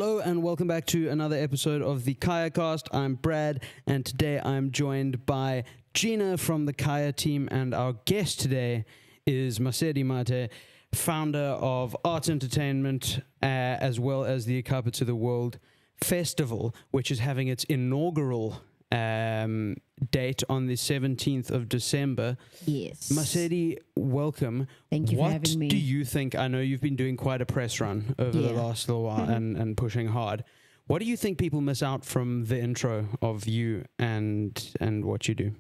Hello and welcome back to another episode of the CAYACast. I'm Brad, and today I'm joined by Gina from the Kaya team, and our guest today is Masedi Mate, founder of Arts Entertainment, as well as the iKAPA2TheWorld Festival, which is having its inaugural date on the 17th of December. Yes. Masedi, welcome. Thank you for having me. What do you think? I know you've been doing quite a press run over the last little while and pushing hard. What do you think people miss out from the intro of you and what you do?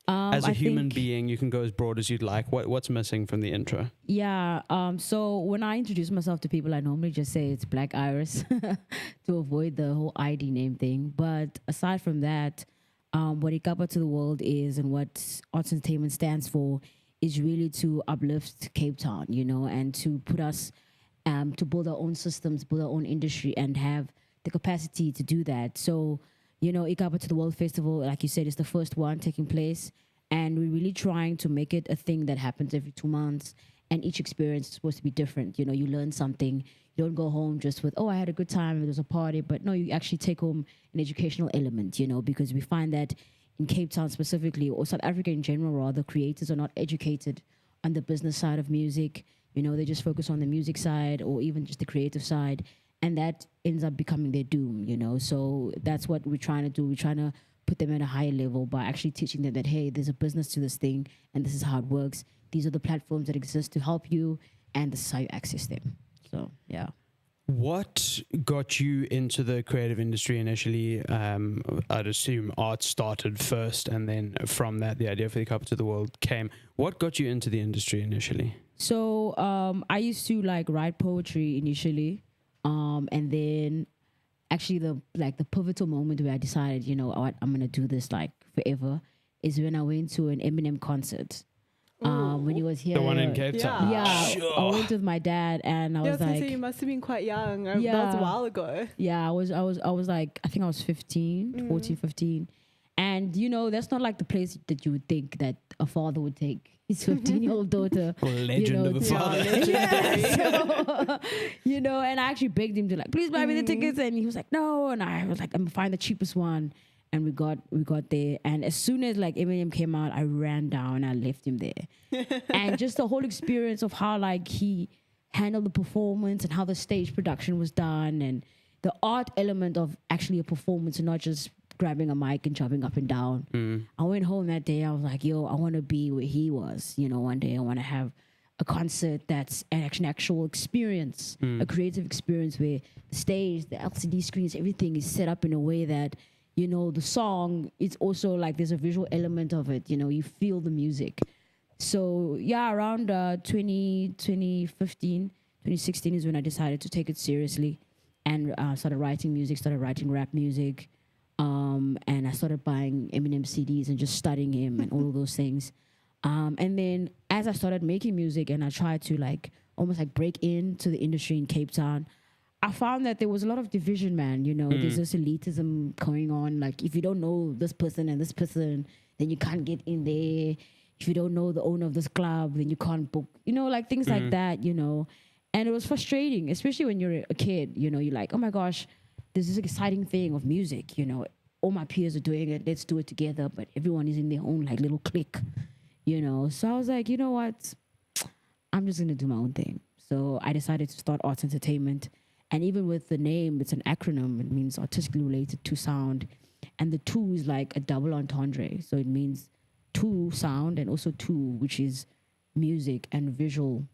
As a human being, you can go as broad as you'd like. What's missing from the intro? Yeah. So when I introduce myself to people, I normally just say it's Black Iris to avoid the whole ID name thing. But aside from that, what iKAPA2TheWorld is and what Arts Entertainment stands for is really to uplift Cape Town, you know, and to put us, to build our own systems, build our own industry, and have the capacity to do that. So, you know, iKAPA2TheWorld Festival, like you said, is the first one taking place. And we're really trying to make it a thing that happens every 2 months. And each experience is supposed to be different. You know, you learn something. You don't go home just with, oh, I had a good time, there was a party. But no, you actually take home an educational element, you know, because we find that in Cape Town specifically, or South Africa in general, rather, creators are not educated on the business side of music. You know, they just focus on the music side or even just the creative side. And that ends up becoming their doom, you know. So that's what we're trying to do. We're trying to put them at a higher level by actually teaching them that, hey, there's a business to this thing and this is how it works. These are the platforms that exist to help you and this is how you access them. So, yeah. What got you into the creative industry initially? I'd assume art started first, and then from that, the idea for the iKAPA2TheWorld came. What got you into the industry initially? So I used to like write poetry initially, and then actually the pivotal moment where I decided, you know what, I'm gonna do this like forever is when I went to an Eminem concert. When he was here, The one in Cape Town. Yeah, Sure. I went with my dad, and I was like, so you must have been quite young. That was a while ago. Yeah, I was like, I think I was 14, 15. And, you know, that's not like the place that you would think that a father would take his 15-year-old daughter. Legend of a father. So, you know, and I actually begged him to like, please buy me the tickets. And he was like, no. And I was like, I'm going to find the cheapest one. And we got there. And as soon as like Eminem came out, I ran down. I left him there. And just the whole experience of how like he handled the performance and how the stage production was done and the art element of actually a performance and not just grabbing a mic and jumping up and down. I went home that day. I was like, yo, I want to be where he was. You know, one day I want to have a concert that's an actual experience, a creative experience where the stage, the LCD screens, everything is set up in a way that, you know, the song, it's also like there's a visual element of it. You know, you feel the music. So, yeah, around 2015, 2016 is when I decided to take it seriously and started writing music, started writing rap music. And I started buying Eminem CDs and just studying him and all of those things. And then as I started making music and I tried to like almost like break into the industry in Cape Town, I found that there was a lot of division, man. You know, there's this elitism going on. Like, if you don't know this person and this person, then you can't get in there. If you don't know the owner of this club, then you can't book. You know, like things like that, you know. And it was frustrating, especially when you're a kid. You know, you're like, oh my gosh, there's this exciting thing of music. You know, all my peers are doing it. Let's do it together. But everyone is in their own like little clique, you know. So I was like, you know what? I'm just going to do my own thing. So I decided to start Arts Entertainment. And even with the name, it's an acronym. It means artistically related to sound. And the two is like a double entendre. So it means to sound and also to, which is music and visual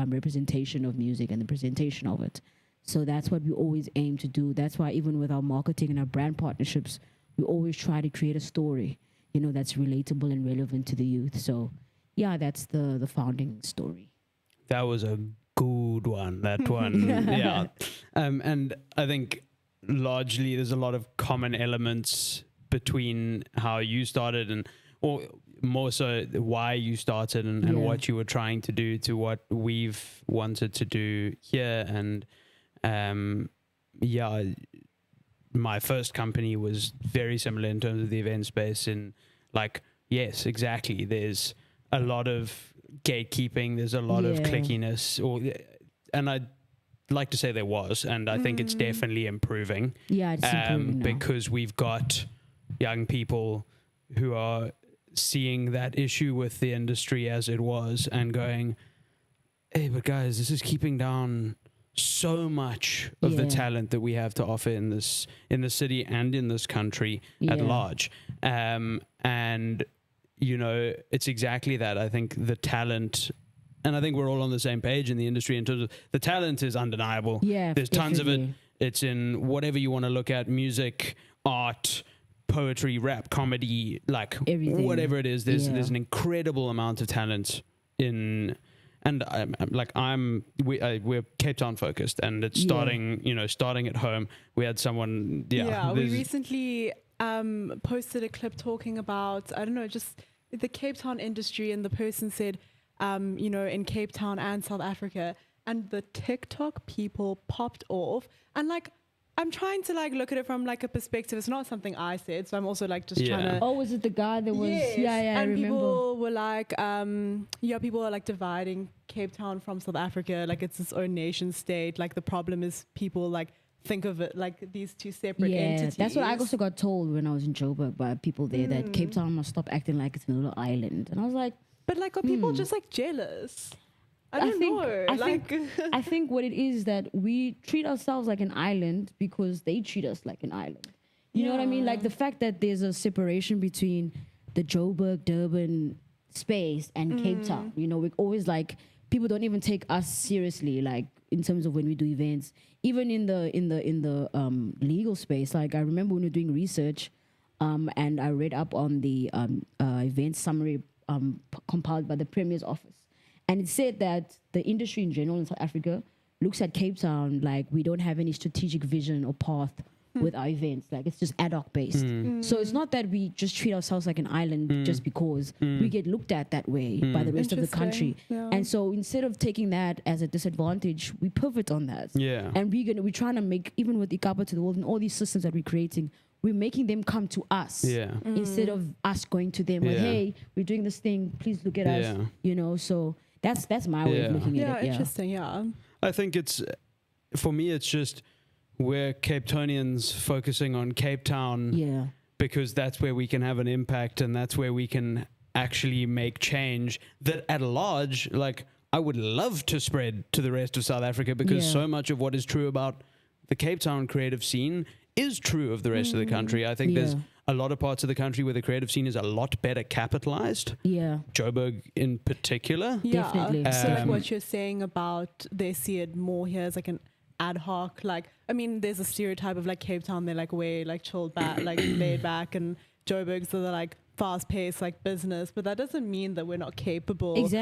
representation of music and the presentation of it. So that's what we always aim to do. That's why even with our marketing and our brand partnerships, we always try to create a story, you know, that's relatable and relevant to the youth. So yeah, that's the founding story. That was a good one, that one. Yeah. And I think largely there's a lot of common elements between how you started or more so why you started and what you were trying to do to what we've wanted to do here. And my first company was very similar in terms of the event space in like, yes, exactly. There's a lot of gatekeeping. There's a lot of clickiness and I like to say there was, and I think it's definitely improving. Yeah, it's improving now. Because we've got young people who are seeing that issue with the industry as it was and going, hey, but guys, this is keeping down so much of the talent that we have to offer in the city and in this country at large. And you know, it's exactly that. I think the talent, and I think we're all on the same page in the industry in terms of the talent is undeniable. Yeah, there's tons of it. definitely. It's in whatever you want to look at: music, art, poetry, rap, comedy, like Everything. whatever it is. There's an incredible amount of talent in. And we're Cape Town focused, and it's starting at home. We had someone, we recently posted a clip talking about, I don't know, just the Cape Town industry, and the person said, in Cape Town and South Africa, and the TikTok people popped off, and like, I'm trying to like look at it from like a perspective. It's not something I said, so I'm also like just trying to. Oh, was it the guy that was? Yes. Yeah, I and remember. people were like, people are like dividing Cape Town from South Africa, like it's its own nation state. Like the problem is people like think of it like these two separate entities. That's what I also got told when I was in Joburg by people there, that Cape Town must stop acting like it's a little island. And I was like, but like, are people just like jealous? I don't know. I think what it is that we treat ourselves like an island because they treat us like an island. You know what I mean? Like the fact that there's a separation between the Joburg, Durban space and Cape Town. You know, we're always like, people don't even take us seriously, like in terms of when we do events. Even in the legal space, like I remember when we were doing research, and I read up on the event summary compiled by the Premier's office. And it said that the industry in general in South Africa looks at Cape Town like we don't have any strategic vision or path with our events. Like it's just ad hoc based. So it's not that we just treat ourselves like an island just because we get looked at that way by the rest of the country. Yeah. And so instead of taking that as a disadvantage, we pivot on that. Yeah. And we're trying to make, even with iKAPA2TheWorld and all these systems that we're creating, we're making them come to us instead of us going to them. Like, hey, we're doing this thing. Please look at us. You know, so that's my way of looking at it. Yeah, interesting. Yeah. I think for me, it's just we're Cape Townians focusing on Cape Town because that's where we can have an impact and that's where we can actually make change that at large, like I would love to spread to the rest of South Africa because so much of what is true about the Cape Town creative scene is true of the rest of the country. I think there's a lot of parts of the country where the creative scene is a lot better capitalized. Yeah. Joburg in particular. Yeah. Definitely. So like what you're saying about they see it more here as like an ad hoc, like, I mean, there's a stereotype of like Cape Town, they're like way like chilled back, like laid back, and Joburg, so they're like fast paced like business, but that doesn't mean that we're not capable of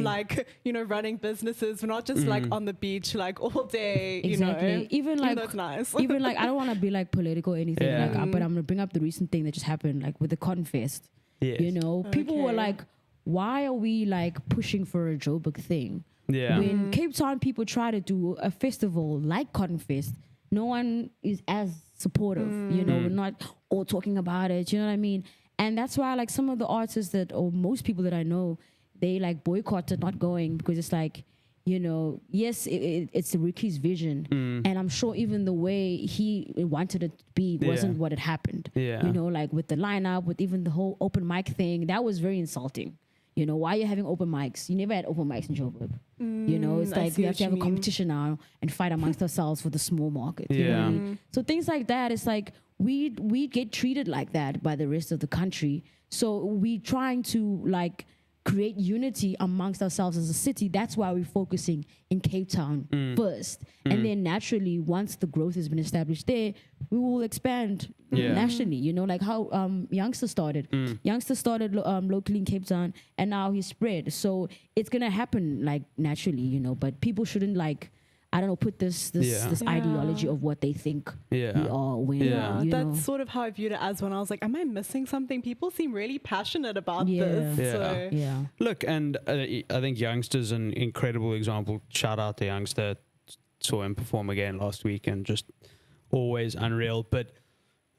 like, you know, running businesses. We're not just like on the beach like all day, you know. Even like that's nice. even like I don't want to be like political or anything, but I'm gonna bring up the recent thing that just happened, like with the Cotton Fest. Yes. You know, people were like, why are we like pushing for a Joburg thing? Yeah. When Cape Town people try to do a festival like Cotton Fest, no one is as supportive. You know, we're not all talking about it. You know what I mean? And that's why like some of the artists or most people that I know, they like boycotted not going because it's like, you know, yes, it's Ricky's vision. And I'm sure even the way he wanted it to be wasn't what had happened. Yeah. You know, like with the lineup, with even the whole open mic thing, that was very insulting. You know, why are you having open mics? You never had open mics in Joburg. You know, it's like we have to have a competition now and fight amongst ourselves for the small market. You know what I mean? So things like that, it's like we get treated like that by the rest of the country. So we trying to like create unity amongst ourselves as a city. That's why we're focusing in Cape Town first. And then naturally, once the growth has been established there, we will expand nationally. You know, like how Youngster started. Youngster started locally in Cape Town, and now he's spread. So it's going to happen like naturally, you know, but people shouldn't like, I don't know, put this ideology of what they think we are. When, you that's know. sort of how I viewed it as when I was like, am I missing something? People seem really passionate about this. So. Look, and I think Youngster's an incredible example. Shout out to Youngster. Saw him perform again last week and just always unreal. But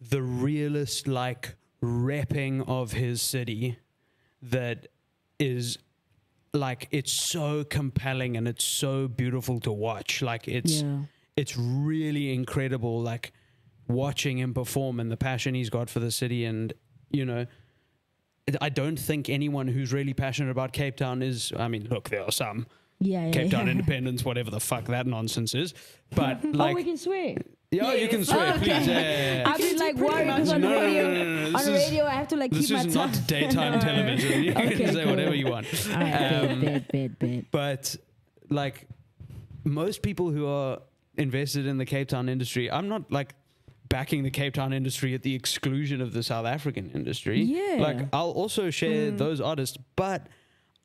the realist like repping of his city that is like it's so compelling and it's so beautiful to watch. Like it's really incredible, like watching him perform and the passion he's got for the city. And, you know, I don't think anyone who's really passionate about Cape Town is, I mean, look, there are some Cape Town independence, whatever the fuck that nonsense is. But like, we can swear. Yeah, you can swear, please. Yeah. I've been like worried because on the radio, on the radio I have to like keep my tongue. This is not daytime television. You can say whatever you want. All right, bad. But like most people who are invested in the Cape Town industry, I'm not like backing the Cape Town industry at the exclusion of the South African industry. Yeah. Like I'll also share those artists, but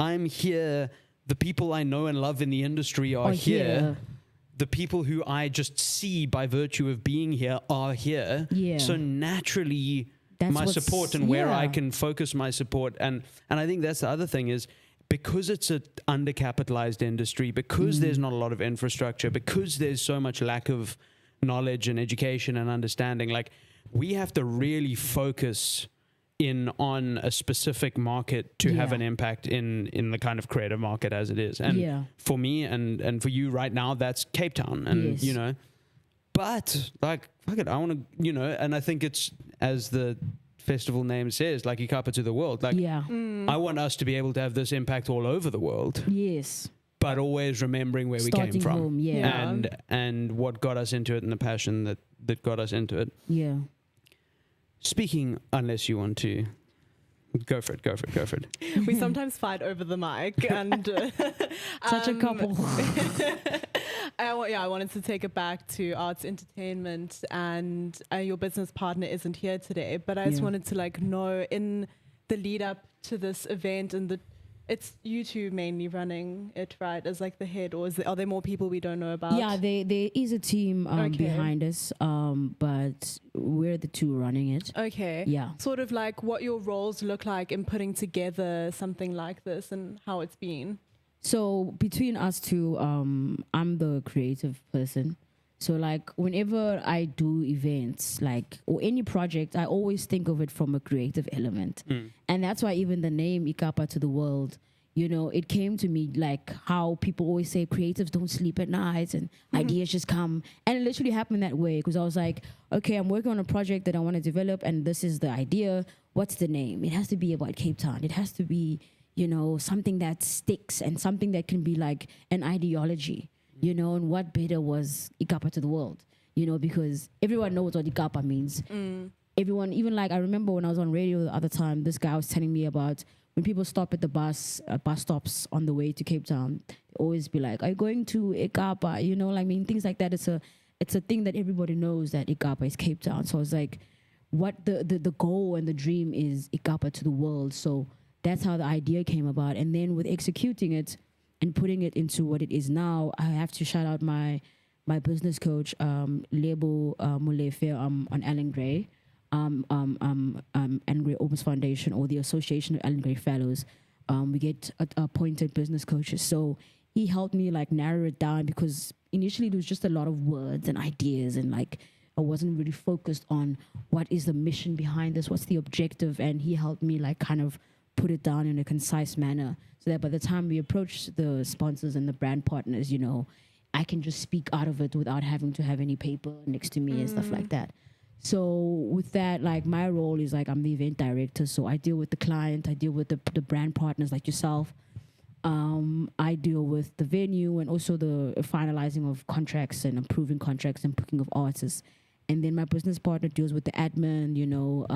I'm here. The people I know and love in the industry are here. The people who I just see by virtue of being here are here. Yeah. So naturally, That's my support and where I can focus my support. And I think that's the other thing is because it's an undercapitalized industry, because there's not a lot of infrastructure, because there's so much lack of knowledge and education and understanding, like we have to really focus in on a specific market to have an impact in the kind of creative market as it is. And for me and for you right now, that's Cape Town. And, you know, but like, fuck it, I want to, you know, and I think it's, as the festival name says, like iKAPA2TheWorld. Like, I want us to be able to have this impact all over the world. Yes. But always remembering where we came from. Home, and what got us into it and the passion that got us into it. Yeah. Speaking, unless you want to, go for it. We sometimes fight over the mic, and such a couple. I wanted to take it back to arts entertainment, and your business partner isn't here today, but I just wanted to like know in the lead up to this event and it's you two mainly running it, right, as like the head, or are there more people we don't know about? Yeah, there is a team behind us, but we're the two running it. Okay. Yeah. Sort of like what your roles look like in putting together something like this and how it's been. So between us two, I'm the creative person. So like whenever I do events, like or any project, I always think of it from a creative element. And that's why even the name iKAPA2TheWorld, you know, it came to me like how people always say creatives don't sleep at night and ideas just come. And it literally happened that way because I was like, okay, I'm working on a project that I want to develop and this is the idea. What's the name? It has to be about Cape Town. It has to be, you know, something that sticks and something that can be like an ideology. You know, and what better was iKAPA2TheWorld, you know, because everyone knows what iKAPA means. Everyone, even like I remember when I was on radio the other time, this guy was telling me about when people stop at the bus stops on the way to Cape Town, they always be like, are you going to iKAPA? You know, like, I mean, things like that. It's a thing that everybody knows that iKAPA is Cape Town. So I was like, what the goal and the dream is iKAPA2TheWorld. So that's how the idea came about. And then with executing it, and putting it into what it is now, I have to shout out my business coach, Lebo Molefe, on Alan Gray, Alan Gray Opus Foundation, or the Association of Alan Gray Fellows. We get appointed business coaches. So he helped me like narrow it down because initially there was just a lot of words and ideas and like I wasn't really focused on what is the mission behind this, what's the objective, and he helped me like kind of put it down in a concise manner so that by the time we approach the sponsors and the brand partners, you know, I can just speak out of it without having to have any paper next to me and stuff like that. So with that, like my role is like I'm the event director. So I deal with the client, I deal with the brand partners like yourself. I deal with the venue and also the finalizing of contracts and approving contracts and booking of artists. And then my business partner deals with the admin, you know,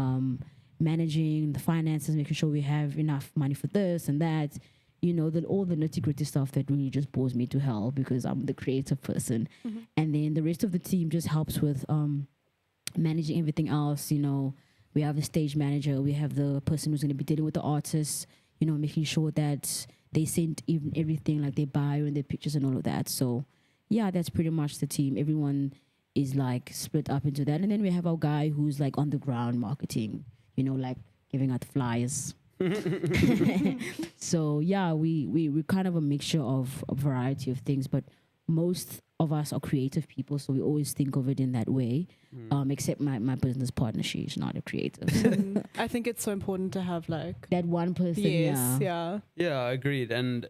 managing the finances, making sure we have enough money for this and that, you know, all the nitty-gritty stuff that really just bores me to hell because I'm the creative person. And then the rest of the team just helps with managing everything else. You know, we have a stage manager, we have the person who's going to be dealing with the artists, you know, making sure that they send even everything like their bio and their pictures and all of that. So yeah, that's pretty much the team. Everyone is like split up into that. And then we have our guy who's like on the ground marketing, you know, like giving out flyers. So yeah, we're kind of a mixture of a variety of things, but most of us are creative people, so we always think of it in that way. Except my business partner, she's not a creative. I think it's so important to have like That one person. yes, Yeah. yeah. Agreed. And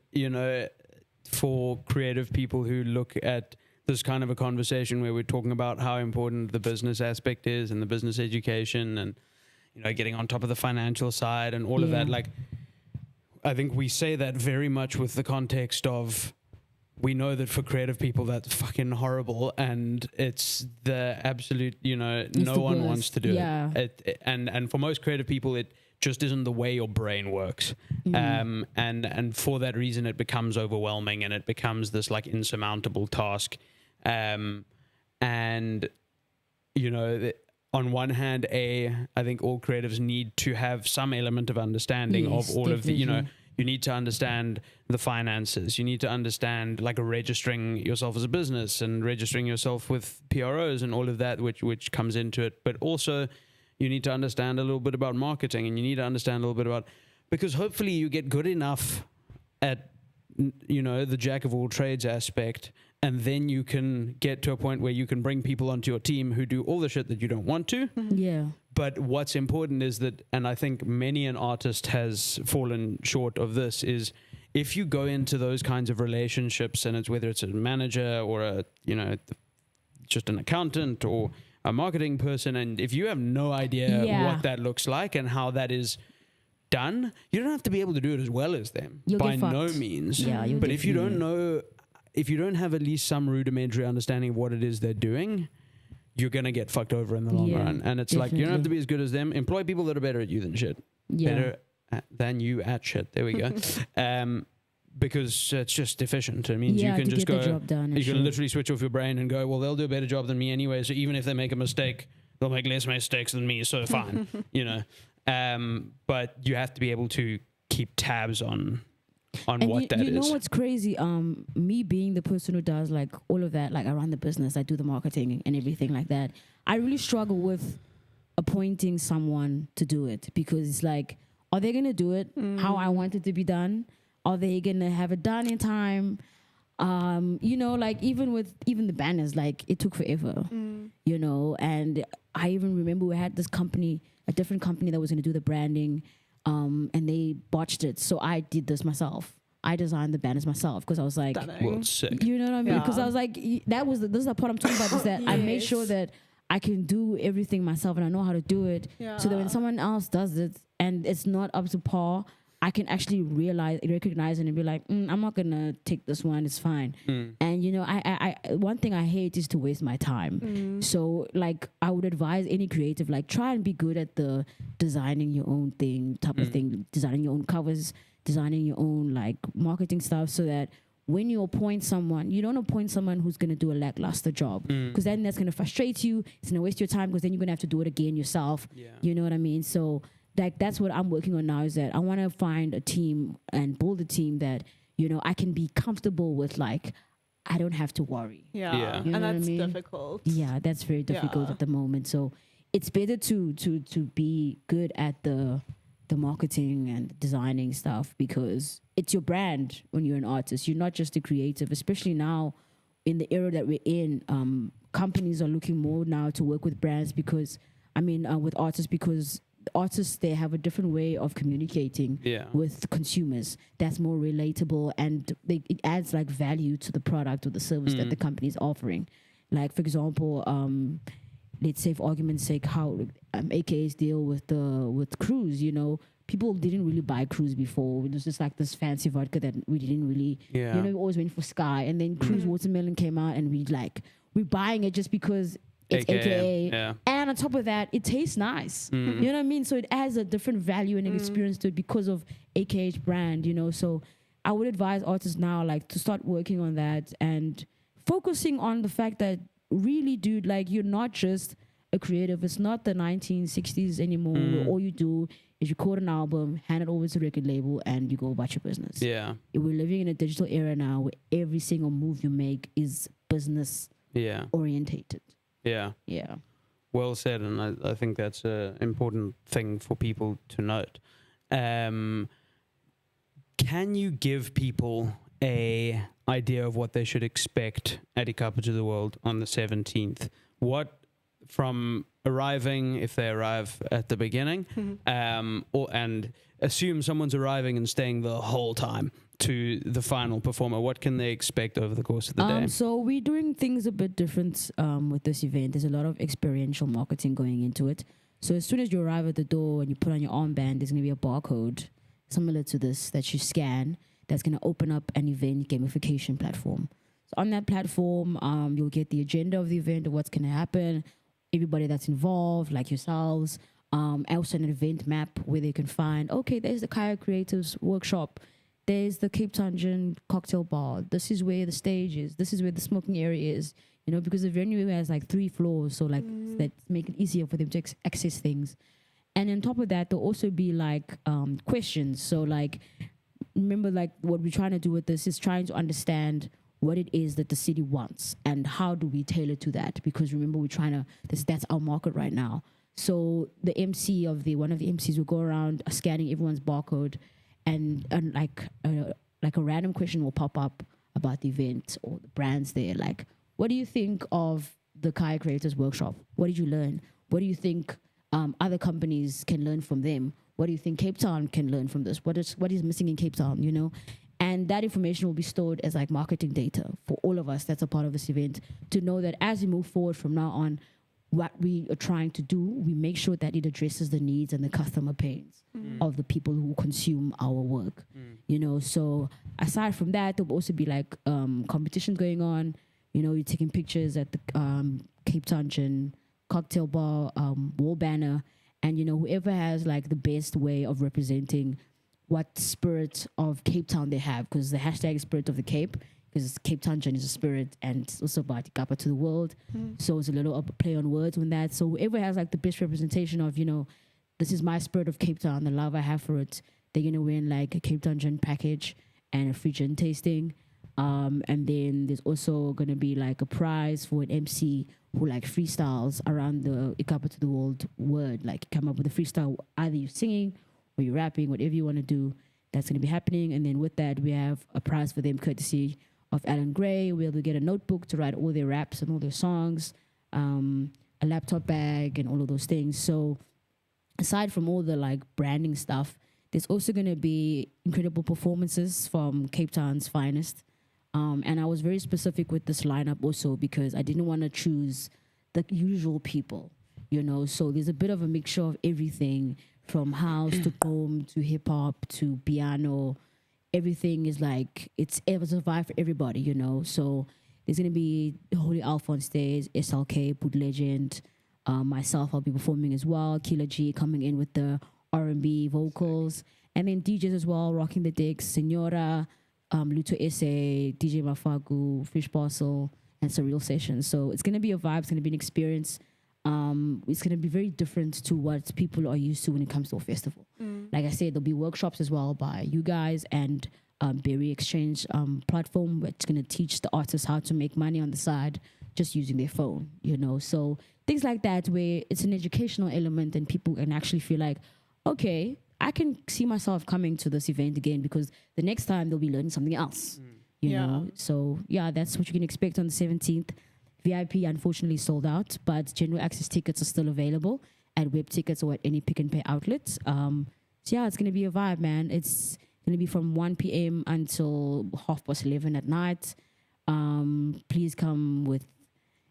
for creative people who look at this kind of a conversation where we're talking about how important the business aspect is and the business education and getting on top of the financial side and all of that, like I think we say that very much with the context of we know that for creative people that's fucking horrible and it's the absolute, no one wants to do it. And for most creative people, it just isn't the way your brain works. And for that reason, it becomes overwhelming and it becomes this like insurmountable task. On one hand, I think all creatives need to have some element of understanding of all of the, you need to understand the finances. You need to understand like registering yourself as a business and registering yourself with PROs and all of that, which comes into it. But also you need to understand a little bit about marketing and you need to understand a little bit about, because hopefully you get good enough at, the jack of all trades aspect. And then you can get to a point where you can bring people onto your team who do all the shit that you don't want to. Yeah. But what's important is that, and I think many an artist has fallen short of this, is if you go into those kinds of relationships, and it's whether it's a manager or just an accountant or a marketing person, and if you have no idea what that looks like and how that is done, you don't have to be able to do it as well as them. You'll by get fucked. no means. Yeah, but if you don't know, if you don't have at least some rudimentary understanding of what it is they're doing, you're going to get fucked over in the long run. And it's like, you don't have to be as good as them. Employ people that are better at you than shit. Better than you at shit. There we go. Because it's just efficient. It means you can just go, you can literally switch off your brain and go, well, they'll do a better job than me anyway. So even if they make a mistake, they'll make less mistakes than me. So fine, but you have to be able to keep tabs on what that is. You know what's crazy? Me being the person who does like all of that, like I run the business, I do the marketing and everything like that. I really struggle with appointing someone to do it because it's like, are they gonna do it how I want it to be done? Are they gonna have it done in time? Like even the banners, like it took forever, and I even remember we had this company, a different company that was gonna do the branding. And they botched it. So I did this myself. I designed the banners myself because I was like, well, sick. You know what I mean? Because I was like, this is the part I'm talking about, is that I made sure that I can do everything myself and I know how to do it. Yeah. So that when someone else does it and it's not up to par, I can actually recognize it and be like, I'm not gonna take this one. It's fine. And I one thing I hate is to waste my time. So like I would advise any creative, like try and be good at the designing your own thing type of thing, designing your own covers, designing your own like marketing stuff, so that when you appoint someone, you don't appoint someone who's gonna do a lackluster job, because then that's gonna frustrate you. It's gonna waste your time because then you're gonna have to do it again yourself. Yeah. You know what I mean? So like that's what I'm working on now, is that I want to find a team and build a team that I can be comfortable with. Like I don't have to worry. Yeah. You know and that's what I mean? difficult. Yeah, that's very difficult at the moment. So it's better to be good at the marketing and designing stuff, because it's your brand when you're an artist. You're not just a creative, especially now in the era that we're in. Companies are looking more now to work with brands with artists, because artists, they have a different way of communicating with consumers that's more relatable, and it adds like value to the product or the service that the company is offering. Like for example, let's say for argument's sake, how AKA's deal with Cruise, people didn't really buy Cruise before. It was just like this fancy vodka that we didn't really, we always went for Sky, and then Cruise Watermelon came out and we're buying it just because it's AKA. And on top of that, it tastes nice. You know what I mean? So it adds a different value and an experience to it because of AKA's brand, So I would advise artists now, like, to start working on that and focusing on the fact that really, dude, like, you're not just a creative. It's not the 1960s anymore where all you do is record an album, hand it over to a record label, and you go about your business. Yeah. We're living in a digital era now where every single move you make is business orientated. Yeah. Well said, and I think that's an important thing for people to note. Can you give people a idea of what they should expect at iKAPA2TheWorld on the 17th. What from arriving, if they arrive at the beginning, and assume someone's arriving and staying the whole time to the final performer, what can they expect over the course of the day? So we're doing things a bit different with this event. There's a lot of experiential marketing going into it. So as soon as you arrive at the door and you put on your armband, there's going to be a barcode similar to this that you scan that's going to open up an event gamification platform. So on that platform, you'll get the agenda of the event, of what's going to happen, everybody that's involved, like yourselves, also an event map where they can find, okay, there's the Kayak Creatives workshop, there's the Cape Town Gin cocktail bar, this is where the stage is, this is where the smoking area is, you know, because the venue has like 3 floors, so like that make it easier for them to access things. And on top of that, there'll also be like questions. So like, remember, like what we're trying to do with this is trying to understand what it is that the city wants and how do we tailor to that, because remember, we're trying to, that's our market right now. So the MC of one of the MCs will go around scanning everyone's barcode, and like a random question will pop up about the event or the brands there. Like, what do you think of the Kayak Creators Workshop? What did you learn? What do you think other companies can learn from them? What do you think Cape Town can learn from this? What is missing in Cape Town, you know? And that information will be stored as like marketing data for all of us that's a part of this event, to know that as we move forward from now on, what we are trying to do, we make sure that it addresses the needs and the customer pains of the people who consume our work, you know? So aside from that, there'll also be like competitions going on. You know, you're taking pictures at the Cape Town Gin cocktail bar wall banner, and you know, whoever has like the best way of representing what spirit of Cape Town they have, because the hashtag is Spirit of the Cape, because Cape Town Gin is a spirit and it's also about iKAPA2TheWorld. So it's a little play on words on that. So whoever has like the best representation of, you know, this is my spirit of Cape Town, the love I have for it, they're gonna win like a Cape Town Gin package and a free gin tasting. And then there's also gonna be like a prize for an MC who like freestyles around the iKAPA2TheWorld word. Like, come up with a freestyle, either you're singing or you're rapping, whatever you want to do, that's going to be happening. And then with that, we have a prize for them courtesy of Alan Gray, where they'll get a notebook to write all their raps and all their songs, a laptop bag and all of those things. So aside from all the like branding stuff, there's also going to be incredible performances from Cape Town's finest. And I was very specific with this lineup also because I didn't want to choose the usual people, you know. So there's a bit of a mixture of everything, from house to boom to hip hop to piano. Everything is like, it's a vibe for everybody, you know. So there's going to be Holy Alpha on stage, SLK, Boot Legend, myself, I'll be performing as well, Killer G coming in with the R&B vocals, and then DJs as well, rocking the decks, Senora, Luto Esse, DJ Mafagu, Fish Parcel, and Surreal Sessions. So it's going to be a vibe, it's going to be an experience. It's going to be very different to what people are used to when it comes to a festival. Like I said, there'll be workshops as well by you guys and Berry Exchange platform, which is going to teach the artists how to make money on the side just using their phone, you know. So things like that, where it's an educational element and people can actually feel like, okay, I can see myself coming to this event again, because the next time they'll be learning something else, you know. So yeah, that's what you can expect on the 17th. VIP unfortunately sold out, but general access tickets are still available at web tickets or at any Pick and Pay outlets. So yeah, it's going to be a vibe, man. It's going to be from 1 p.m. until 11:30 at night. Please come with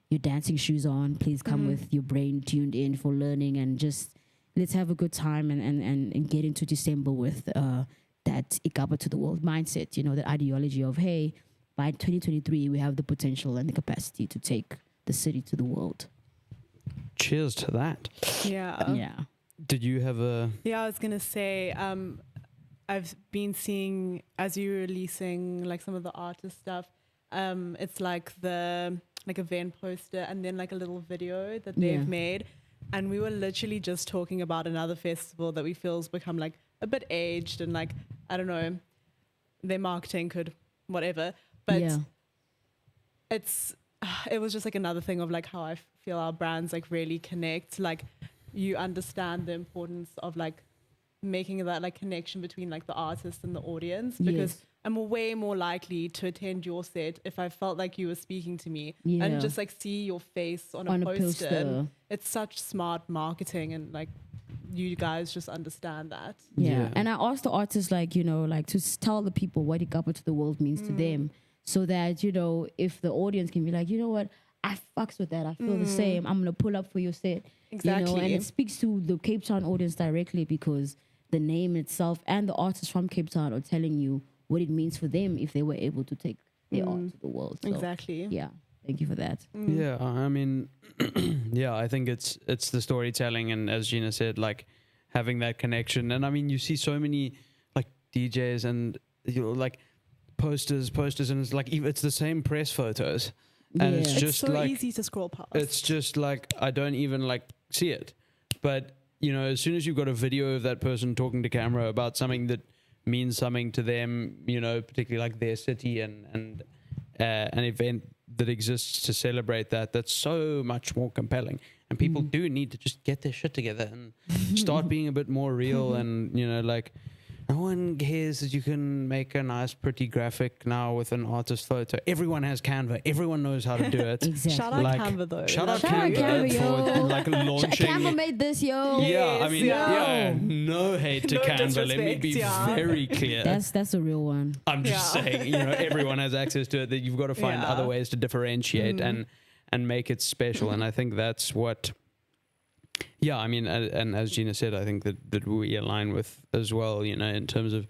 your dancing shoes on. Please come with your brain tuned in for learning, and just let's have a good time and get into December with that iKAPA2TheWorld mindset, you know, the ideology of, hey, by 2023, we have the potential and the capacity to take the city to the world. Cheers to that. Yeah. Did you have a... Yeah, I was going to say, I've been seeing, as you're releasing like some of the artist stuff, it's like the event poster and then like a little video that they've made. And we were literally just talking about another festival that we feel has become like a bit aged and like, I don't know, their marketing could whatever. But it was just like another thing of like how I feel our brands like really connect. Like, you understand the importance of like making that like connection between like the artist and the audience, because I'm way more likely to attend your set if I felt like you were speaking to me Yeah. and just like see your face on a poster. And it's such smart marketing, and like you guys just understand that. Yeah. And I asked the artists, like, you know, like to tell the people what iKAPA2TheWorld means to them, so that, you know, if the audience can be like, you know what, I fucks with that, I feel the same, I'm gonna pull up for your set. Exactly. You know, and it speaks to the Cape Town audience directly, because the name itself and the artists from Cape Town are telling you what it means for them if they were able to take their art to the world. So, Exactly. yeah, thank you for that. Yeah, I mean, yeah, I think it's the storytelling, and as Gina said, like having that connection. And I mean, you see so many like DJs and, you know, like posters, and it's like it's the same press photos, and it's Yeah. just It's so like easy to scroll past. it's just like I don't even like see it. But you know, as soon as you've got a video of that person talking to camera about something that means something to them, you know, particularly like their city and an event that exists to celebrate that's so much more compelling. And people do need to just get their shit together and start being a bit more real. And, you know, like no one cares that you can make a nice, pretty graphic now with an artist photo. Everyone has Canva. Everyone knows how to do it. Exactly. Shout out Like, Canva though. Shout out Shout out Canva Canva, for yo. like launching. Canva made this, yo. Yeah, I mean, Yes, no hate to No Canva. Let me disrespect, be yeah. very clear. That's a real one. I'm just Yeah. saying, you know, everyone has access to it. That you've got to find Yeah. other ways to differentiate and make it special. And I think that's what. Yeah, I mean, and as Gina said, I think that we align with as well. You know, in terms of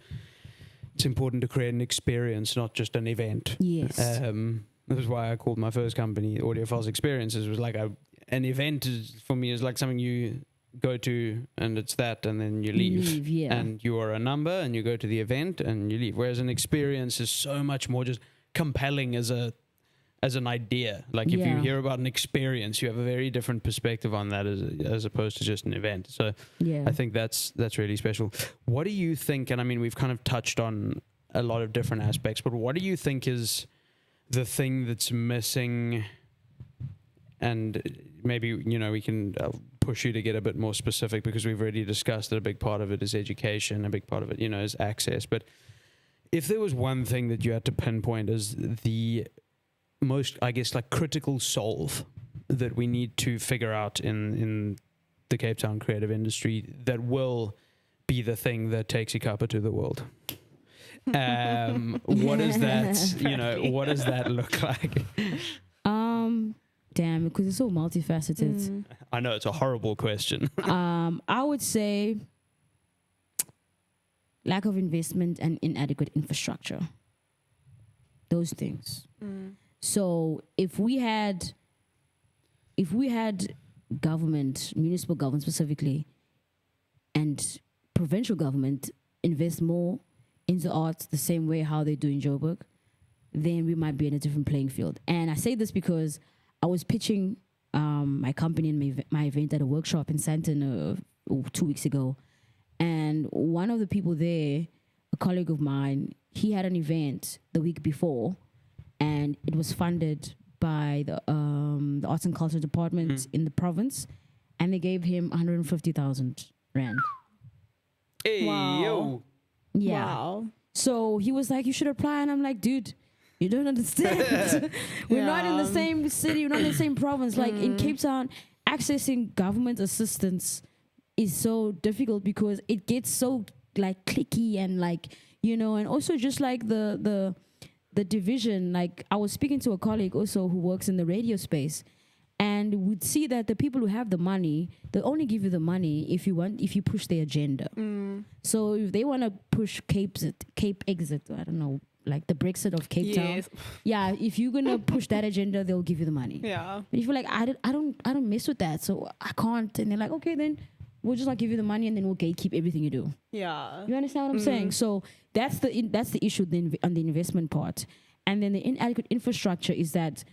it's important to create an experience, not just an event. Yes. That was why I called my first company Audiophiles Experiences. It was like an event for me is like something you go to and it's that, and then you leave. Yeah. And you are a number and you go to the event and you leave. Whereas an experience is so much more just compelling as an idea. Like if you Yeah. hear about an experience, you have a very different perspective on that as opposed to just an event. So Yeah. I think that's really special. What do you think? And I mean, we've kind of touched on a lot of different aspects, but what do you think is the thing that's missing? And maybe, you know, we can push you to get a bit more specific, because we've already discussed that a big part of it is education, a big part of it, you know, is access. But if there was one thing that you had to pinpoint as the most, I guess, like critical solve that we need to figure out in the Cape Town creative industry that will be the thing that takes iKAPA to the world. What is that, you know, what does that look like? Damn, because it's so multifaceted. I know it's a horrible question. I would say lack of investment and inadequate infrastructure. Those things. So if we had government, municipal government specifically, and provincial government invest more into arts the same way how they do in Joburg, then we might be in a different playing field. And I say this because I was pitching my company and my event at a workshop in Sandton 2 weeks ago. And one of the people there, a colleague of mine, he had an event the week before, and it was funded by the Arts and Culture Department in the province, and they gave him 150,000 rand. Hey, Wow. yo. Yeah. Wow. So he was like, you should apply. And I'm like, dude, you don't understand. We're not in the same city. We're not in the same province. Like in Cape Town, accessing government assistance is so difficult because it gets so like clicky and like, you know, and also just like the division. Like I was speaking to a colleague also who works in the radio space, and we'd see that the people who have the money, they only give you the money if you push their agenda. So if they want to push Cape exit, I don't know, like the Brexit of Cape Town. Yeah, if you're gonna push that agenda, they'll give you the money. Yeah. But if you're like, I don't mess with that, so I can't, and they're like, okay, then we'll just like give you the money, and then we'll gatekeep everything you do. Yeah. You understand what I'm saying? So that's the issue then on the investment part, and then the inadequate infrastructure is that,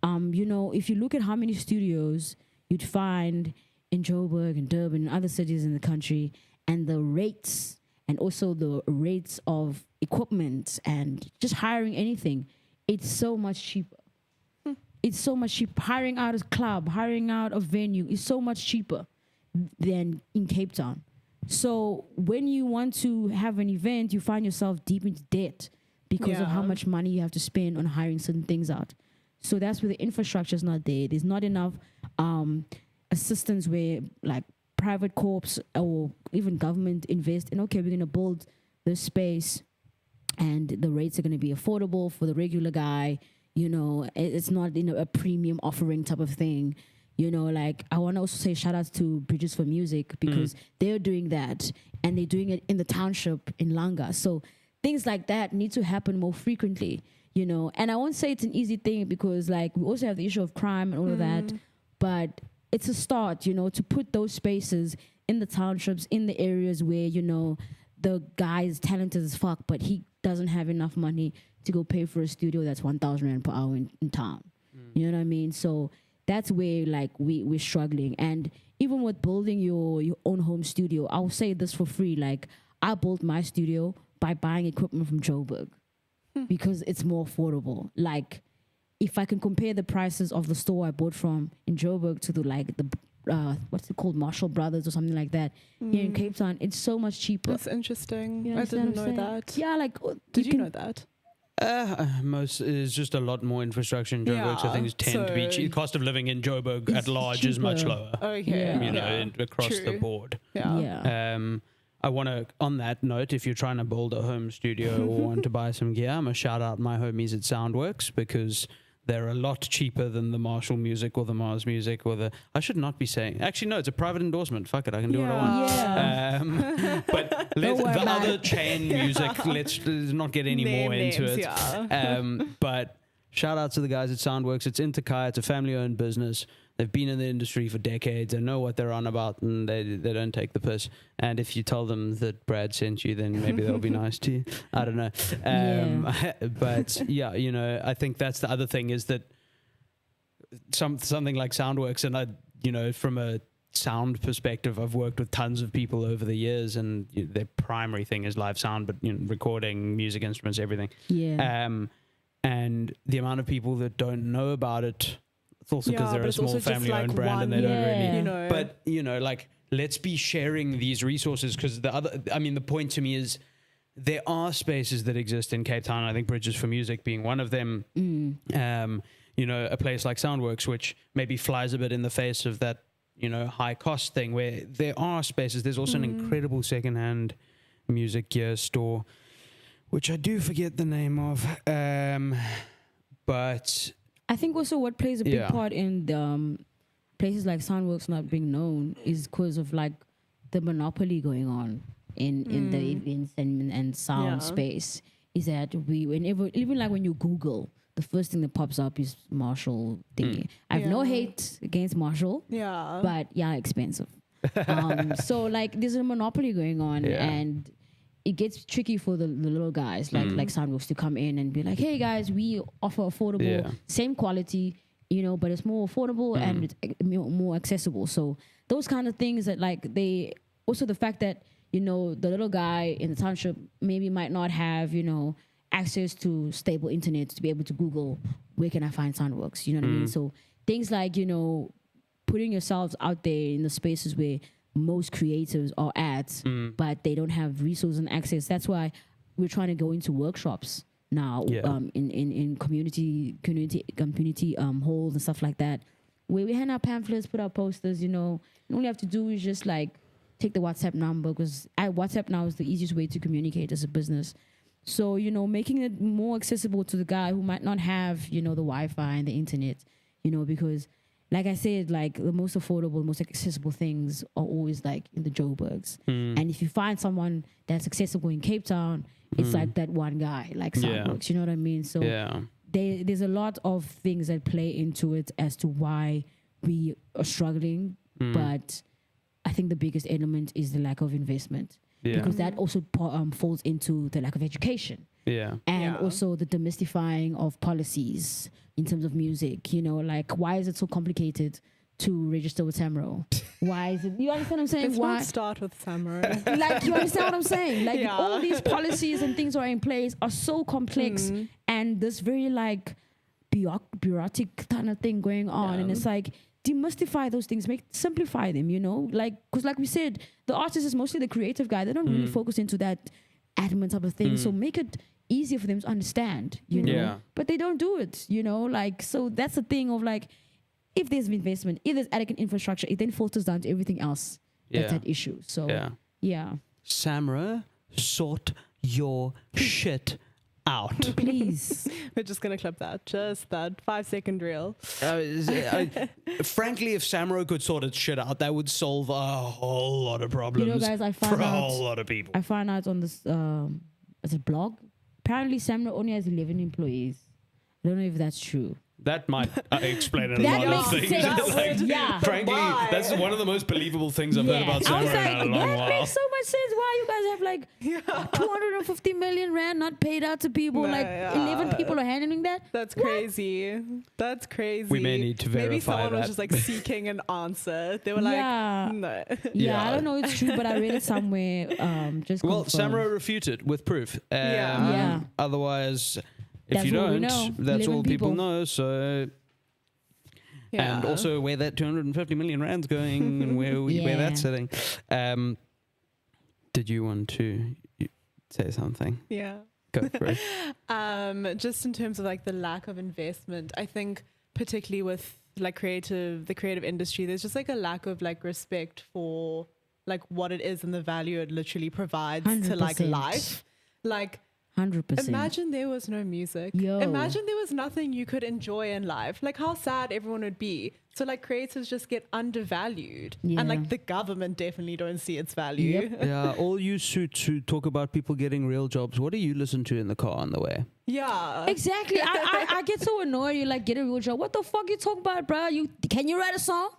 you know, if you look at how many studios you'd find in Joburg and Durban and other cities in the country, and the rates and also the rates of equipment and just hiring anything, it's so much cheaper. It's so much cheaper. Hiring out a club, hiring out a venue is so much cheaper than in Cape Town. So when you want to have an event, you find yourself deep into debt because of how Yeah. much money you have to spend on hiring certain things out. So that's where the infrastructure is not there. There's not enough assistance where like private corps or even government invest in, okay, we're going to build this space and the rates are going to be affordable for the regular guy. You know, it's not, you know, a premium offering type of thing. You know, like I want to also say shout out to Bridges for Music because they're doing that and they're doing it in the township in Langa. So things like that need to happen more frequently, you know. And I won't say it's an easy thing because like we also have the issue of crime and all of that, but it's a start, you know, to put those spaces in the townships, in the areas where, you know, the guy is talented as fuck, but he doesn't have enough money to go pay for a studio that's 1,000 Rand per hour in town. You know what I mean? So that's where like we're struggling. And even with building your own home studio, I'll say this for free. Like I built my studio by buying equipment from Joburg because it's more affordable. Like if I can compare the prices of the store I bought from in Joburg to the what's it called, Marshall Brothers or something like that here in Cape Town, it's so much cheaper. That's interesting. You I understand didn't what I'm know saying? that. Yeah, like Did you know that? Most is just a lot more infrastructure in Joburg, so Yeah, things tend to be so- cheap. Cost of living in Joburg at It's large is much cheaper. lower. Okay. Yeah. You know, across the True. board. Yeah. I want to, on that note, if you're trying to build a home studio or want to buy some gear, I'm going to shout out my homies at Soundworks because they're a lot cheaper than the Marshall Music or the Mars Music or the... I should not be saying... Actually, no, it's a private endorsement. Fuck it, I can do what I want. Yeah. But Don't worry the about other it. chain music, let's not get any more into Names, it. yeah. But shout out to the guys at Soundworks. It's Interkai. It's a family-owned business. They've been in the industry for decades. They know what they're on about, and they don't take the piss. And if you tell them that Brad sent you, then maybe they'll be nice to you. I don't know. But yeah, you know, I think that's the other thing is that something like Soundworks, and I, you know, from a sound perspective, I've worked with tons of people over the years, and their primary thing is live sound, but you know, recording, music instruments, everything. Yeah. And the amount of people that don't know about it, it's also because Yeah, they're but a it's small also just family-owned like brand, and they one- don't really. Yeah. You know. But you know, like, let's be sharing these resources because the point to me is there are spaces that exist in Cape Town. I think Bridges for Music being one of them. You know, a place like Soundworks, which maybe flies a bit in the face of that, you know, high cost thing, where there are spaces. There's also an incredible secondhand music gear store, which I do forget the name of. But I think also what plays a big Yeah. part in the, places like Soundworks not being known is because of like the monopoly going on in the events and sound Yeah. space. Is that even like when you Google, the first thing that pops up is Marshall thingy. I have no Yeah. hate against Marshall, Yeah. but yeah, expensive. So like there's a monopoly going on, Yeah. and it gets tricky for the little guys like Soundworks to come in and be like, hey guys, we offer affordable, Yeah. same quality, you know, but it's more affordable and it's more accessible. So those kind of things that like they also the fact that, you know, the little guy in the township maybe might not have, you know, access to stable internet to be able to Google where can I find Soundworks, you know what I mean? So things like, you know, putting yourselves out there in the spaces where most creatives are at, but they don't have resources and access. That's why we're trying to go into workshops now, Yeah. in community halls and stuff like that, where we hand out pamphlets, put out posters. You know, and all you have to do is just like take the WhatsApp number, because WhatsApp now is the easiest way to communicate as a business. So, you know, making it more accessible to the guy who might not have, you know, the Wi-Fi and the internet, you know, because like I said, like the most affordable, most accessible things are always like in the Joburgs. And if you find someone that's accessible in Cape Town, it's like that one guy, like Yeah. Soundworks, you know what I mean? So yeah. there's a lot of things that play into it as to why we are struggling. But I think the biggest element is the lack of investment. Yeah. Because that also falls into the lack of education. Yeah. And Yeah. also the demystifying of policies in terms of music. You know, like why is it so complicated to register with Samro? Why is it? You understand what I'm saying? Let's Why? not start with Samurai. Like, you understand what I'm saying? Like Yeah. all these policies and things are in place are so complex, and this very like bureaucratic kind of thing going on, and it's like demystify those things, simplify them. You know, like because like we said, the artist is mostly the creative guy. They don't really focus into that admin type of thing. So make it easier for them to understand, you know. Yeah. But they don't do it, you know. Like, so that's the thing of like, if there's investment, if there's adequate infrastructure, it then filters down to everything else. That's that issue. So yeah. Samra, sort your shit out. Please. We're just gonna clip that. Just that 5-second reel. Frankly, if Samro could sort its shit out, that would solve a whole lot of problems. You know, guys, I for found a out. whole lot of people. I found out on this as a blog. Apparently, Samra only has 11 employees. I don't know if that's true. That might explain a That lot of makes things. sense. Like, Yeah. frankly, that's one of the most believable things I've heard about I was Samro in a like, long that while. makes so much sense. Why you guys have like 250 million rand not paid out to people? Like 11 people are handling that? That's crazy. That's crazy. We may need to Maybe verify someone was that. just like seeking an answer. They were like, no. Yeah, I don't know if it's true, but I read it somewhere. Just Well, confirmed. Samro refuted with proof. Yeah. Otherwise, if That's you what we don't, know. that's 11 all people people. know. So, Yeah. and also where that 250 million rand's going and where that's sitting. Did you want to say something? Yeah. Go for it. Just in terms of like the lack of investment, I think particularly with like the creative industry, there's just like a lack of like respect for like what it is and the value it literally provides to like 100%. life. Like 100%. imagine there was no music. Yo. Imagine there was nothing you could enjoy in life. Like how sad everyone would be. So like creators just get undervalued. Yeah. And like the government definitely don't see its value. Yep. Yeah, all you suits who talk about people getting real jobs, what do you listen to in the car on the way? Yeah. Exactly. I get so annoyed. You like get a real job. What the fuck you talking about, bro? Can you write a song?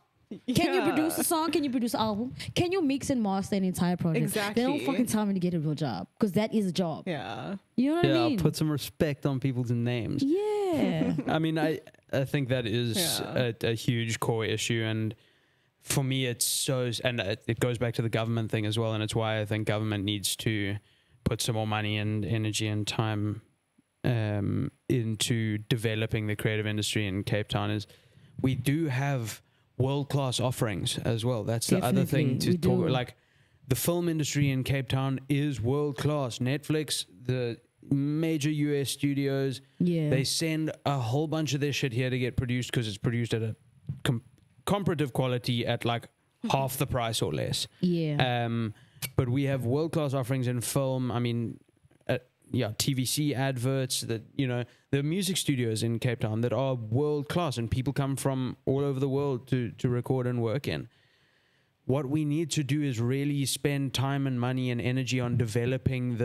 Can you Yeah. produce a song? Can you produce an album? Can you mix and master an entire project? Exactly. They don't fucking tell me to get a real job because that is a job. Yeah. You know what I mean? Put some respect on people's names. Yeah. I mean, I think that is Yeah. a huge core issue, and for me, it's so, and it goes back to the government thing as well, and it's why I think government needs to put some more money and energy and time into developing the creative industry in Cape Town. Is we do have world-class offerings as well. That's the other thing to Definitely, we talk. do. Like the film industry in Cape Town is world-class. Netflix, the major US studios, Yeah. they send a whole bunch of their shit here to get produced because it's produced at a comparative quality at like half the price or less. Yeah. But we have world-class offerings in film. I mean, TVC adverts, that, you know, the music studios in Cape Town that are world-class, and people come from all over the world to record and work in. What we need to do is really spend time and money and energy on developing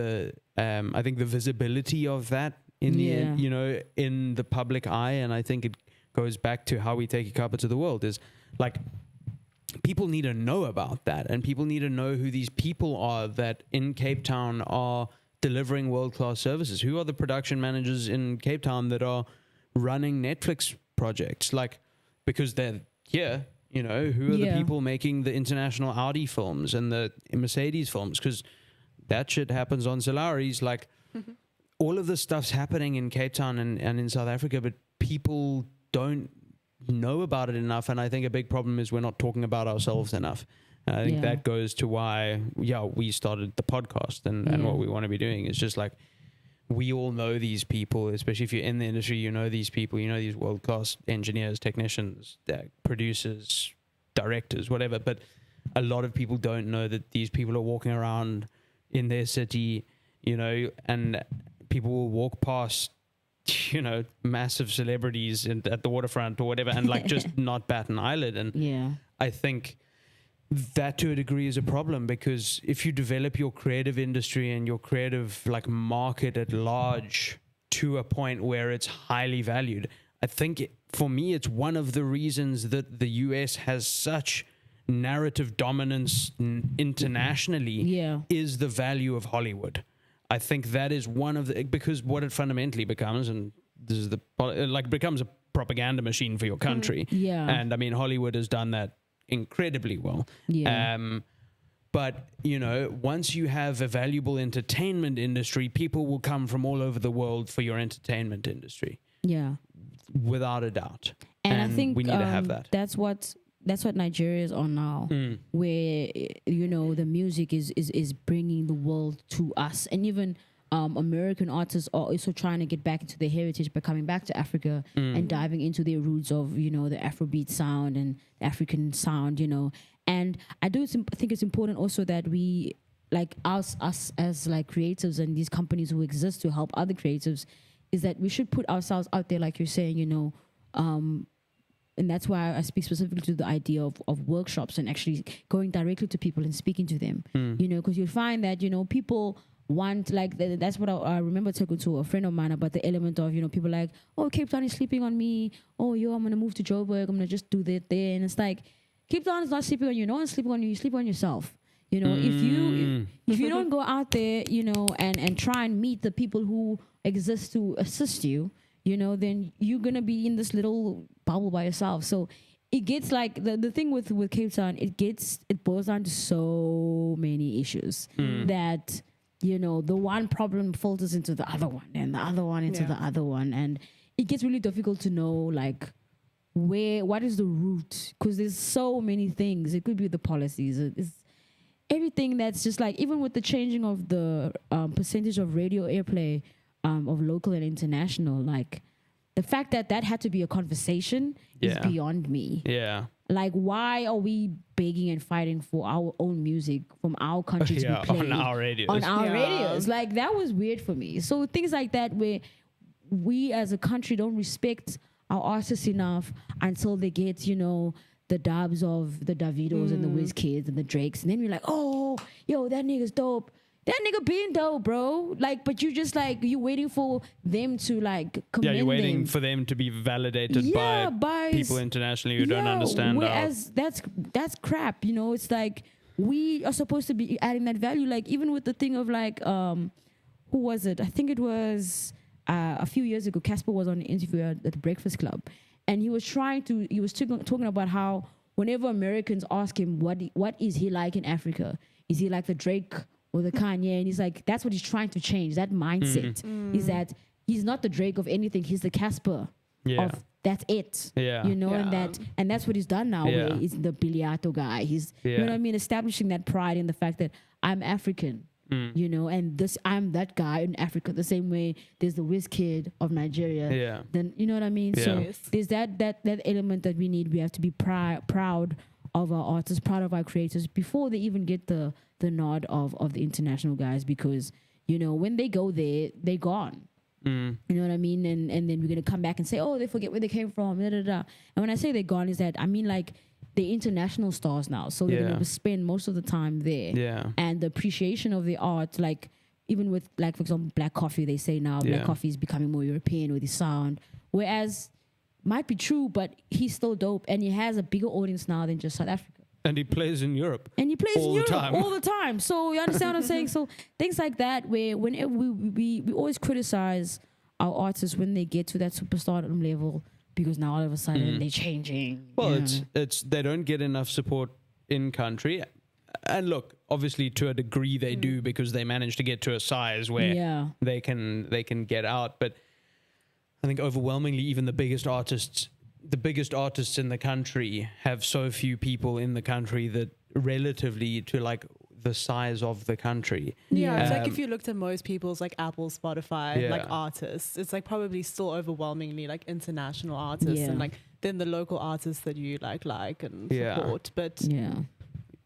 I think the visibility of that in in the public eye. And I think it goes back to how we take iKAPA2TheWorld, is like people need to know about that, and people need to know who these people are that in Cape Town are delivering world-class services. Who are the production managers in Cape Town that are running Netflix projects? Like, because they're here, you know, who are the people making the international Audi films and the Mercedes films? Because that shit happens on Solaris. Like, all of this stuff's happening in Cape Town and in South Africa, but people don't know about it enough. And I think a big problem is we're not talking about ourselves enough. And I think that goes to why, we started the podcast and what we want to be doing is just like, we all know these people, especially if you're in the industry, you know these people, you know these world-class engineers, technicians, producers, directors, whatever. But a lot of people don't know that these people are walking around in their city, you know, and people will walk past, you know, massive celebrities at the waterfront or whatever, and like just not bat an eyelid. And I think that to a degree is a problem, because if you develop your creative industry and your creative like market at large to a point where it's highly valued, I think for me it's one of the reasons that the US has such narrative dominance internationally is the value of Hollywood. I think that is one of the, because what it fundamentally becomes, and this is becomes a propaganda machine for your country. And I mean, Hollywood has done that incredibly well. But you know, once you have a valuable entertainment industry, people will come from all over the world for your entertainment industry, without a doubt. And I think we need to have that. That's what Nigeria is on now, where, you know, the music is bringing the world to us, and even American artists are also trying to get back into their heritage by coming back to Africa and diving into their roots of, you know, the Afrobeat sound and the African sound, you know. And I think it's important also that we, like us as like creatives and these companies who exist to help other creatives, is that we should put ourselves out there, like you're saying, you know, and that's why I speak specifically to the idea of workshops and actually going directly to people and speaking to them, you know, because you'll find that, you know, people want, like, that's what I remember talking to a friend of mine about the element of, you know, people like, oh, Cape Town is sleeping on me. Oh, yo, I'm going to move to Joburg. I'm going to just do that there. And it's like, Cape Town is not sleeping on you. No one's sleeping on you. You sleep on yourself. You know, if you don't go out there, you know, and try and meet the people who exist to assist you, you know, then you're going to be in this little bubble by yourself. So it gets like the thing with Cape Town, it boils down to so many issues that, you know, the one problem filters into the other one and the other one into the other one. And it gets really difficult to know, like, what is the root? Because there's so many things. It could be the policies. It's everything that's just like, even with the changing of the percentage of radio airplay of local and international, like, the fact that had to be a conversation is beyond me. Yeah. Like, why are we begging and fighting for our own music from our country to be played on our radios? On our radios. Like, that was weird for me. So things like that, where we as a country don't respect our artists enough until they get, you know, the dubs of the Davidos and the Wizkids and the Drakes. And then we're like, oh, yo, that nigga's dope. That nigga being dope, bro. Like, but you just like, you waiting for them to like commend you're waiting them. for them to be validated by people internationally who don't understand. Whereas that's crap, you know. It's like, we are supposed to be adding that value. Like, even with the thing of like, who was it? I think it was a few years ago. Casper was on an interview at the Breakfast Club, and he was talking about how whenever Americans ask him what is he like in Africa, is he like the Drake or the Kanye? And he's like, that's what he's trying to change. That mindset is that he's not the Drake of anything. He's the Casper of that's it. Yeah. You know, and that's what he's done now. Yeah. Where he's the Biliato guy. He's you know what I mean, establishing that pride in the fact that I'm African. You know, and I'm that guy in Africa. The same way there's the Wizkid of Nigeria. Yeah. Then you know what I mean. Yeah. So there's that element that we need. We have to be proud of our artists, proud of our creators before they even get the nod of the international guys, because, you know, when they go there, they're gone. You know what I mean? And then we're gonna come back and say, oh, they forget where they came from. Da, da, da. And when I say they're gone, is that I mean, like, they're international stars now, so they're gonna spend most of the time there. Yeah. And the appreciation of the art, like, even with, like, for example, Black Coffee, they say now Black Coffee is becoming more European with his sound, whereas might be true, but he's still dope, and he has a bigger audience now than just South Africa. And he plays in Europe. And he plays all in Europe the time. all the time. So you understand what I'm saying? So things like that, where whenever we always criticize our artists when they get to that superstardom level, because now all of a sudden they're changing. Well, it's they don't get enough support in country. And look, obviously to a degree they do, because they manage to get to a size where they can get out. But I think overwhelmingly, even the biggest artists in the country have so few people in the country that relatively to like the size of the country. Yeah, it's like if you looked at most people's like Apple, Spotify, like artists, it's like probably still overwhelmingly like international artists and like then the local artists that you like and support. But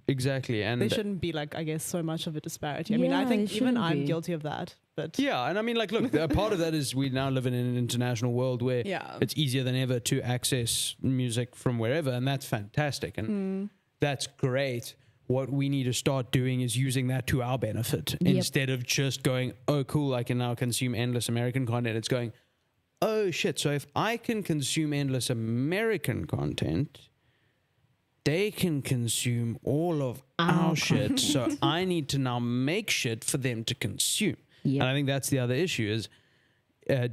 exactly, and there shouldn't be like, I guess, so much of a disparity. I mean, I think even I'm guilty of that. But and I mean, like, look, a part of that is we now live in an international world where it's easier than ever to access music from wherever, and that's fantastic, and that's great. What we need to start doing is using that to our benefit instead of just going, oh, cool, I can now consume endless American content. It's going, oh, shit, so if I can consume endless American content, they can consume all of our shit, so I need to now make shit for them to consume. And I think that's the other issue is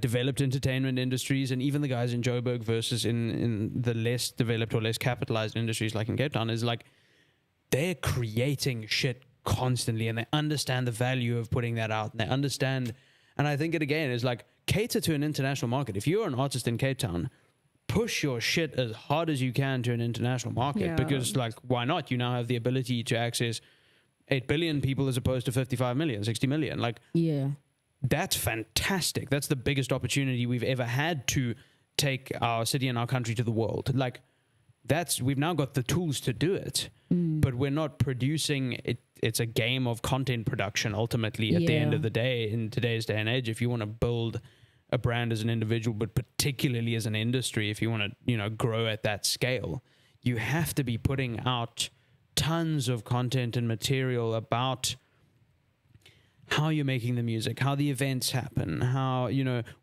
developed entertainment industries, and even the guys in Joburg versus in the less developed or less capitalized industries like in Cape Town, is like they're creating shit constantly, and they understand the value of putting that out, and they understand. And I think it again is like cater to an international market. If you're an artist in Cape Town, push your shit as hard as you can to an international market, because like, why not? You now have the ability to access 8 billion people as opposed to 55 million, 60 million. Like, that's fantastic. That's the biggest opportunity we've ever had to take our city and our country to the world. Like, we've now got the tools to do it, but we're not producing it. It's a game of content production ultimately at the end of the day in today's day and age. If you want to build a brand as an individual, but particularly as an industry, if you want to, grow at that scale, you have to be putting out tons of content and material about how you're making the music, how the events happen, how,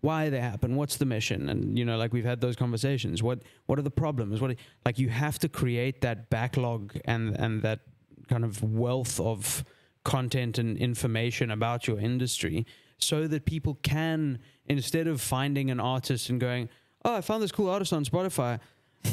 why they happen, what's the mission, and, like we've had those conversations. What are the problems? Like, you have to create that backlog and that kind of wealth of content and information about your industry so that people can, instead of finding an artist and going, oh, I found this cool artist on Spotify,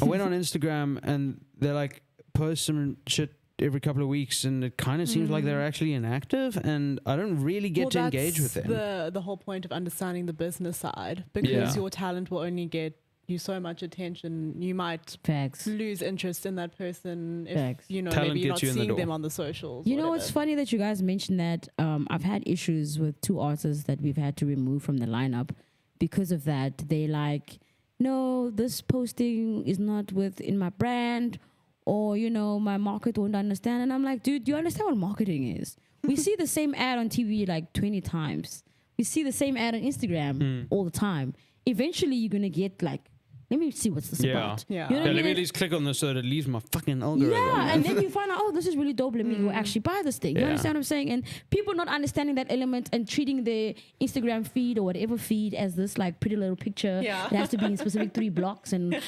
I went on Instagram and they're like, post some shit every couple of weeks, and it kind of seems like they're actually inactive, and I don't really get to engage with them. The whole point of understanding the business side, because your talent will only get you so much attention. You might lose interest in that person if Talent maybe you're not gets you in the seeing door. them on the socials. You know, it's funny that you guys mentioned that. I've had issues with 2 artists that we've had to remove from the lineup because of that. They like, no, this posting is not within my brand, or, my market won't understand. And I'm like, dude, do you understand what marketing is? We see the same ad on TV like 20 times. We see the same ad on Instagram all the time. Eventually, you're going to get like, let me see what's this about. Yeah. You know what I Let mean? me at least click on this so that it leaves my fucking algorithm. Yeah, and then you find out, oh, this is really dope. Let me go actually buy this thing. You Yeah. understand what I'm saying? And people not understanding that element and treating their Instagram feed or whatever feed as this like pretty little picture. Yeah. It has to be in specific 3 blocks, and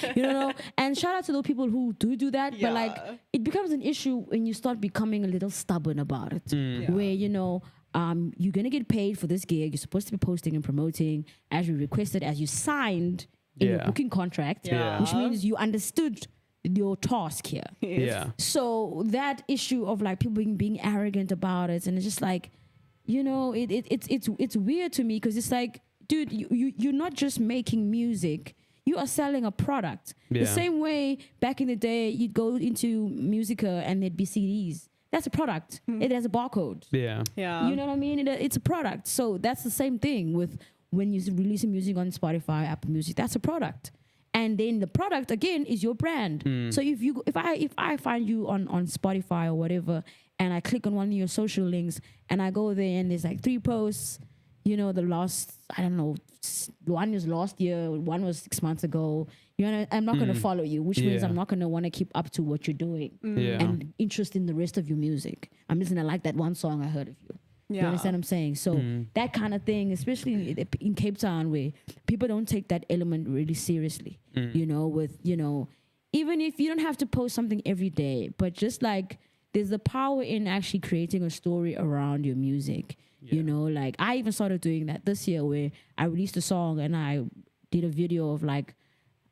And shout out to those people who do that. Yeah. But like, it becomes an issue when you start becoming a little stubborn about it, where you're gonna get paid for this gig. You're supposed to be posting and promoting as you requested, as you signed in your booking contract, Yeah. which means you understood your task here. Yeah. So that issue of like people being arrogant about it, and it's just like, it's weird to me, because it's like, dude, you're not just making music, you are selling a product. The same way back in the day, you'd go into Musica and there'd be CDs. That's a product. It has a barcode. Yeah. Yeah. You know what I mean? It's a product. So that's the same thing with when you're releasing music on Spotify, Apple Music. That's a product. And then the product again is your brand. So if I find you on Spotify or whatever, and I click on one of your social links and I go there and there's like 3 posts, the last, I don't know, one was last year, one was 6 months ago. I'm not going to follow you, which means I'm not going to want to keep up to what you're doing and interest in the rest of your music. I'm just going to like that one song I heard of you. You understand what I'm saying? So that kind of thing, especially in Cape Town, where people don't take that element really seriously, even if you don't have to post something every day, but just like there's the power in actually creating a story around your music. Like I even started doing that this year, where I released a song and I did a video of like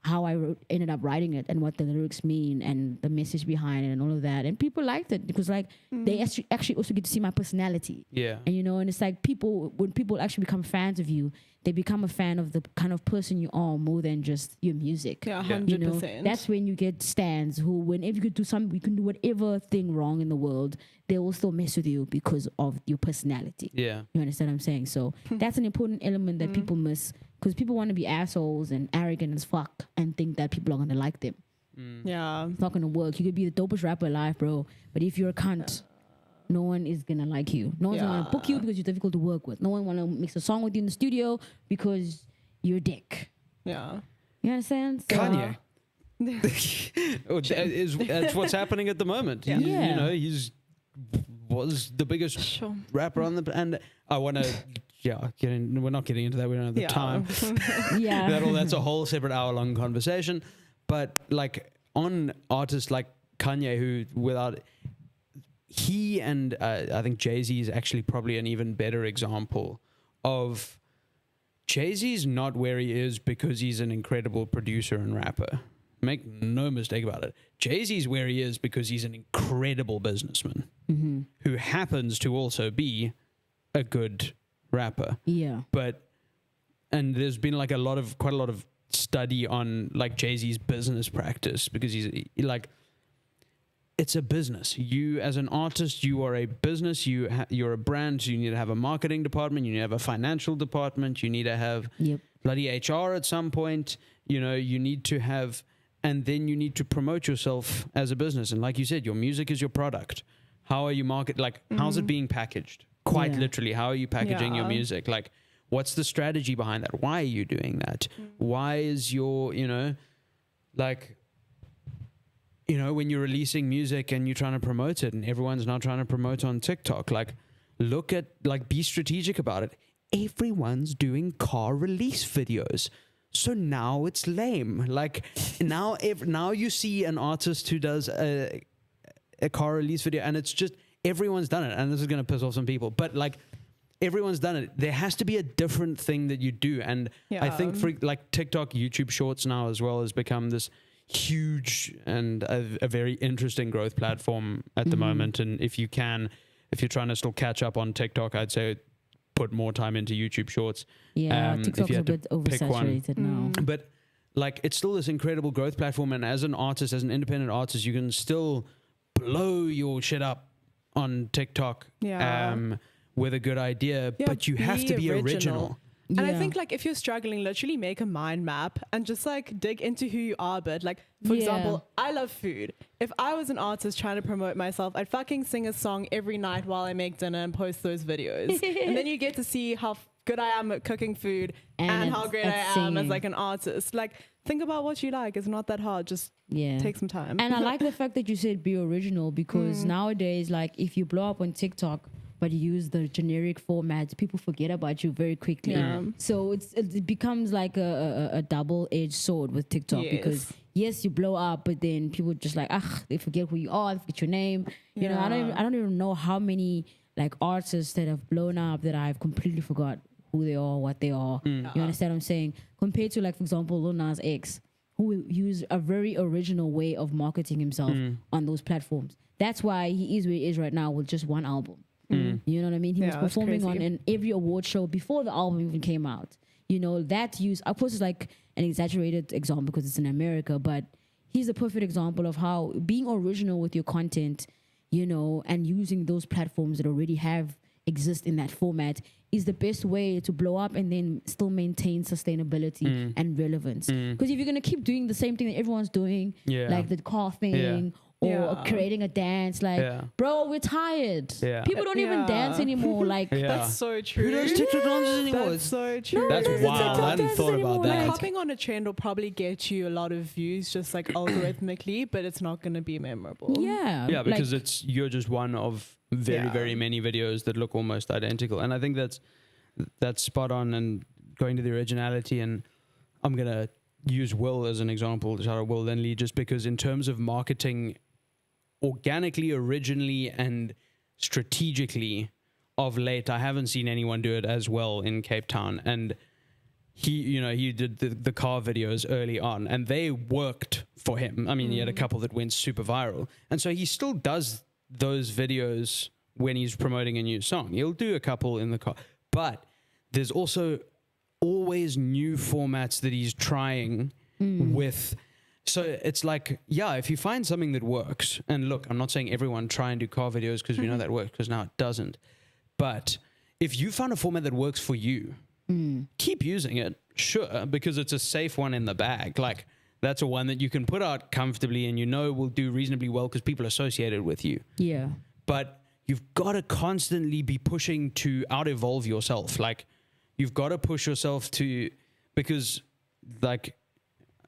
how I ended up writing it and what the lyrics mean and the message behind it and all of that. And people liked it because like they actually also get to see my personality. Yeah. And and it's like when people actually become fans of you, they become a fan of the kind of person you are more than just your music. Yeah, 100%. That's when you get stans who, whenever you could do something, you can do whatever thing wrong in the world, they will still mess with you because of your personality. Yeah. You understand what I'm saying? So that's an important element that people miss, because people want to be assholes and arrogant as fuck and think that people are going to like them. Yeah. It's not going to work. You could be the dopest rapper alive, bro, but if you're a cunt, no one is going to like you. No one's going to book you because you're difficult to work with. No one want to mix a song with you in the studio because you're a dick. Yeah. You understand? So, Kanye. That's what's happening at the moment. Yeah. Yeah. He's was the biggest rapper on the, and I want to we're not getting into that, we don't have the time. Yeah. That's a whole separate hour-long conversation. But like on artists like Kanye, who he and I think Jay-Z is actually probably an even better example of, Jay-Z's not where he is because he's an incredible producer and rapper. Make no mistake about it. Jay-Z's where he is because he's an incredible businessman who happens to also be a good rapper. Yeah. And there's been like quite a lot of study on like Jay-Z's business practice, because he's like, it's a business. You as an artist, you are a business. You're a brand. So you need to have a marketing department. You need to have a financial department. You need to have bloody HR at some point. You know, you need to have, and then you need to promote yourself as a business. And like you said, your music is your product. How are you how's it being packaged? Quite literally, how are you packaging your music? Like, what's the strategy behind that? Why are you doing that? Why is your, you know, like, you know, when you're releasing music and you're trying to promote it and everyone's now trying to promote on TikTok, like, look at, like, be strategic about it. Everyone's doing car release videos. So now it's lame. Like, now you see an artist who does a car release video and it's just, everyone's done it. And this is going to piss off some people, but like, everyone's done it. There has to be a different thing that you do. And I think for like TikTok, YouTube Shorts now as well has become this huge and a very interesting growth platform at the moment. And if you're trying to still catch up on TikTok, I'd say put more time into YouTube Shorts. Yeah, TikTok's a bit oversaturated now. But like, it's still this incredible growth platform. And as an artist, as an independent artist, you can still blow your shit up on TikTok with a good idea, but you have to be original. And I think, like, if you're struggling, literally make a mind map and just like dig into who you are. But like, for example, I love food. If I was an artist trying to promote myself, I'd fucking sing a song every night while I make dinner and post those videos. And then you get to see how good I am at cooking food and how great I am as like an artist. Like, think about what you like. It's not that hard. Just take some time. And I like the fact that you said be original, because nowadays, like, if you blow up on TikTok but you use the generic formats, people forget about you very quickly. So it becomes like a double-edged sword with TikTok, because yes, you blow up, but then people just like, they forget who you are, they forget your name. You know, I don't even know how many like artists that have blown up that I've completely forgot who they are, what they are. You understand what I'm saying? Compared to, like, for example, Lil Nas X, who used a very original way of marketing himself on those platforms. That's why he is where he is right now with just one album. You know what I mean? He was performing on an every award show before the album even came out. You know, that use, of course, it's like an exaggerated example because it's in America, but he's a perfect example of how being original with your content, you know, and using those platforms that already exist in that format is the best way to blow up and then still maintain sustainability and relevance. Because if you're going to keep doing the same thing that everyone's doing, like the car thing, or creating a dance, like, bro, we're tired. People don't even dance anymore. Like, that's so true. Who does TikTok dances anymore? That's so true. That's wild. I hadn't thought about that. Like, hopping on a trend will probably get you a lot of views, just like algorithmically, but it's not going to be memorable. Yeah, because like, you're just one of very many videos that look almost identical, and I think that's spot on. And going to the originality, and I'm gonna use Will as an example. Shout out Will Lindley, just because in terms of marketing organically, originally, and strategically of late, I haven't seen anyone do it as well in Cape Town. And he did the car videos early on, and they worked for him. I mean, he had a couple that went super viral, and so he still does those videos when he's promoting a new song. He'll do a couple in the car, but there's also always new formats that he's trying with. So it's like, if you find something that works, and look, I'm not saying everyone try and do car videos because we know that works, because now it doesn't. But if you find a format that works for you, keep using it, sure, because it's a safe one in the bag. Like, that's a one that you can put out comfortably and will do reasonably well because people associate it with you. Yeah. But you've got to constantly be pushing to out-evolve yourself. Like, you've got to push yourself because, like,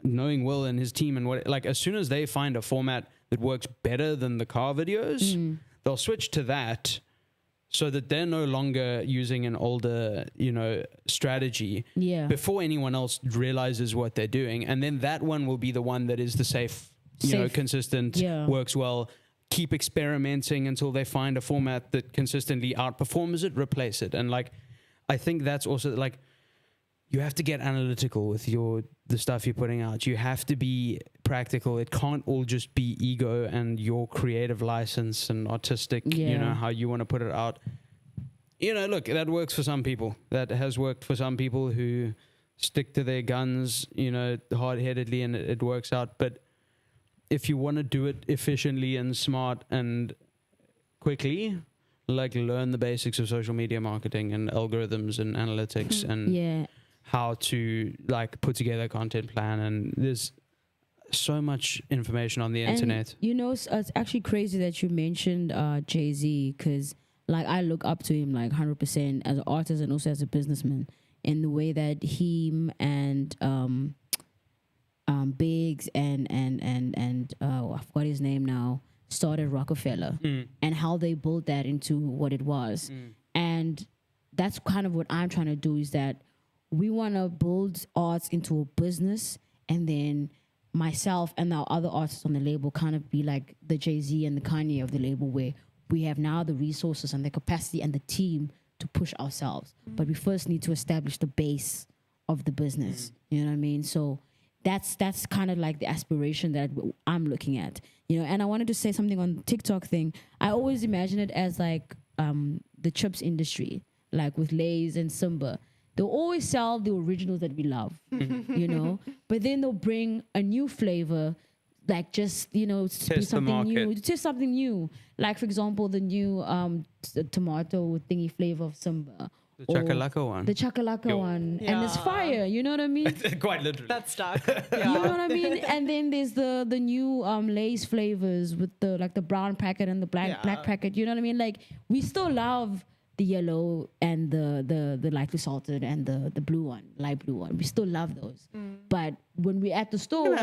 knowing Will and his team and as soon as they find a format that works better than the car videos, they'll switch to that, so that they're no longer using an older, strategy before anyone else realizes what they're doing. And then that one will be the one that is the safe, consistent, works well. Keep experimenting until they find a format that consistently outperforms it, replace it. And like, I think that's also like, you have to get analytical with the stuff you're putting out. You have to be practical. It can't all just be ego and your creative license and artistic, how you want to put it out. Look, that works for some people. That has worked for some people who stick to their guns, hard-headedly, and it works out. But if you want to do it efficiently and smart and quickly, like learn the basics of social media marketing and algorithms and analytics and how to like put together a content plan. And there's so much information on the internet. You know, it's actually crazy that you mentioned Jay-Z, because like I look up to him like 100% as an artist and also as a businessman, in the way that him and Biggs and I forgot his name now, started Rockefeller, and how they built that into what it was. And that's kind of what I'm trying to do, is that we want to build arts into a business, and then myself and our other artists on the label kind of be like the Jay-Z and the Kanye of the label, where we have now the resources and the capacity and the team to push ourselves. But we first need to establish the base of the business. You know what I mean? So that's kind of like the aspiration that I'm looking at. You know, and I wanted to say something on the TikTok thing. I always imagine it as like the chips industry, like with Lay's and Simba. They'll always sell the originals that we love, you know, but then they'll bring a new flavor, like just, you know, to something new, just something new. Like, for example, the new tomato thingy flavor of Simba. The Chakalaka one. The Chakalaka one. Yeah. And it's fire, you know what I mean? Quite literally. That's stuck. You know what I mean? And then there's the new Lay's flavors with the like the brown packet and the black packet, you know what I mean? Like, we still love the yellow and the lightly salted and the blue one, light blue one. We still love those. But when we're at the store,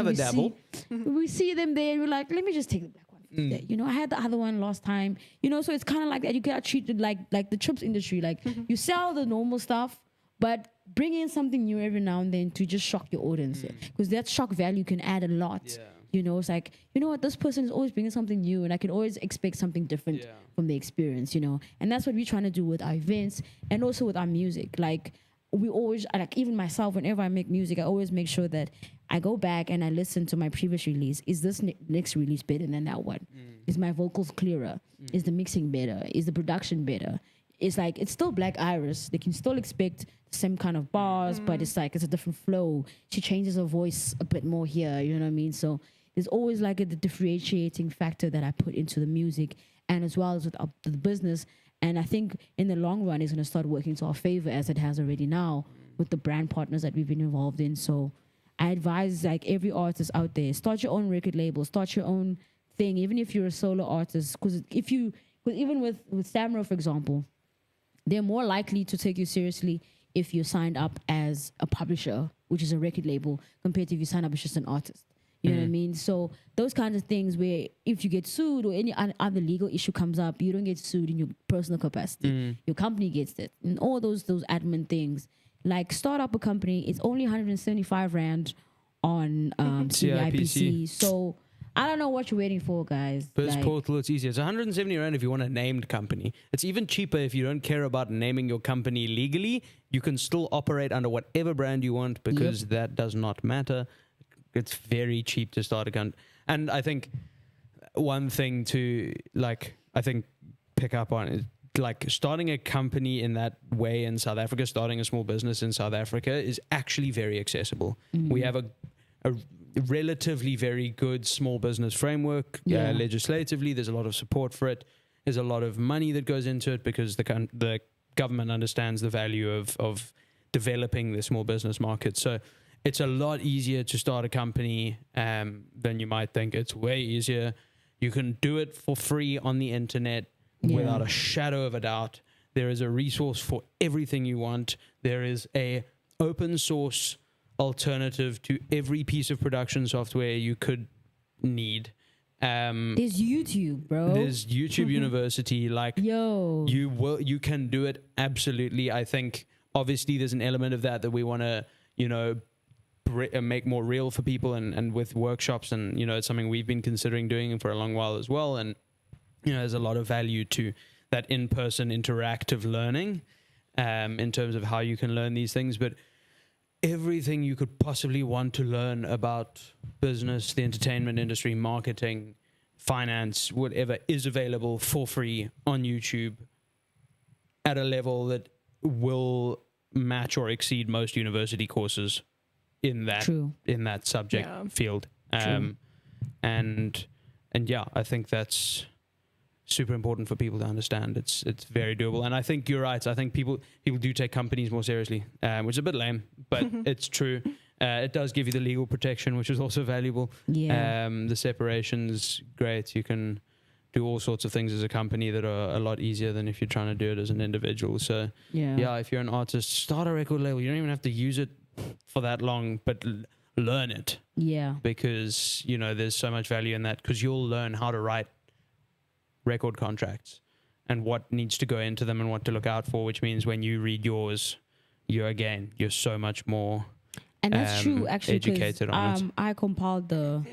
we see them there, and we're like, let me just take the black one. You know, I had the other one last time. You know, so it's kind of like that. You get treated like the chips industry. Like, you sell the normal stuff, but bring in something new every now and then to just shock your audience. Because that shock value can add a lot. Yeah. You know, it's like, you know what, this person is always bringing something new, and I can always expect something different from the experience, you know. And that's what we're trying to do with our events and also with our music. Like, we always, like, even myself, whenever I make music, I always make sure that I go back and I listen to my previous release. Is this next release better than that one? Is my vocals clearer? Is the mixing better? Is the production better? It's like, it's still Black Iris. They can still expect the same kind of bars, but it's like, it's a different flow. She changes her voice a bit more here, you know what I mean? So there's always like the differentiating factor that I put into the music, and as well as with the business. And I think in the long run, it's going to start working to our favor, as it has already now with the brand partners that we've been involved in. So I advise like every artist out there, start your own record label, start your own thing, even if you're a solo artist. Because even with Samra, for example, they're more likely to take you seriously if you're signed up as a publisher, which is a record label, compared to if you sign up as just an artist. You know what I mean? So those kinds of things where if you get sued or any other legal issue comes up, you don't get sued in your personal capacity. Your company gets it. And all those admin things. Like, start up a company. It's only 175 Rand on CIPC. So I don't know what you're waiting for, guys. First portal, it's easier. It's 170 Rand if you want a named company. It's even cheaper if you don't care about naming your company legally. You can still operate under whatever brand you want, because that does not matter. It's very cheap to start a company. And I think one thing to, like, pick up on is, like, starting a company in that way in South Africa, starting a small business in South Africa is actually very accessible. We have a relatively very good small business framework. Legislatively, there's a lot of support for it. There's a lot of money that goes into it, because the government understands the value of developing the small business market. So it's a lot easier to start a company than you might think. It's way easier. You can do it for free on the internet without a shadow of a doubt. There is a resource for everything you want. There is a open source alternative to every piece of production software you could need. There's YouTube, bro. There's YouTube University. Like, you can do it absolutely. I think obviously there's an element of that we want to, you know, make more real for people, and with workshops, and, you know, it's something we've been considering doing for a long while as well. And, you know, there's a lot of value to that in-person interactive learning in terms of how you can learn these things. But everything you could possibly want to learn about business, the entertainment industry, marketing, finance, whatever, is available for free on YouTube at a level that will match or exceed most university courses in that subject field. and yeah, I think that's super important for people to understand. It's very doable, and I think you're right. I think people do take companies more seriously, which is a bit lame, but it's true. It does give you the legal protection, which is also valuable. Yeah. The separation's great. You can do all sorts of things as a company that are a lot easier than if you're trying to do it as an individual. So yeah, if you're an artist, start a record label. You don't even have to use it for that long, but learn it. Yeah. Because, you know, there's so much value in that, because you'll learn how to write record contracts and what needs to go into them and what to look out for, which means when you read yours, you're so much more And that's true, actually, educated on it. I compiled the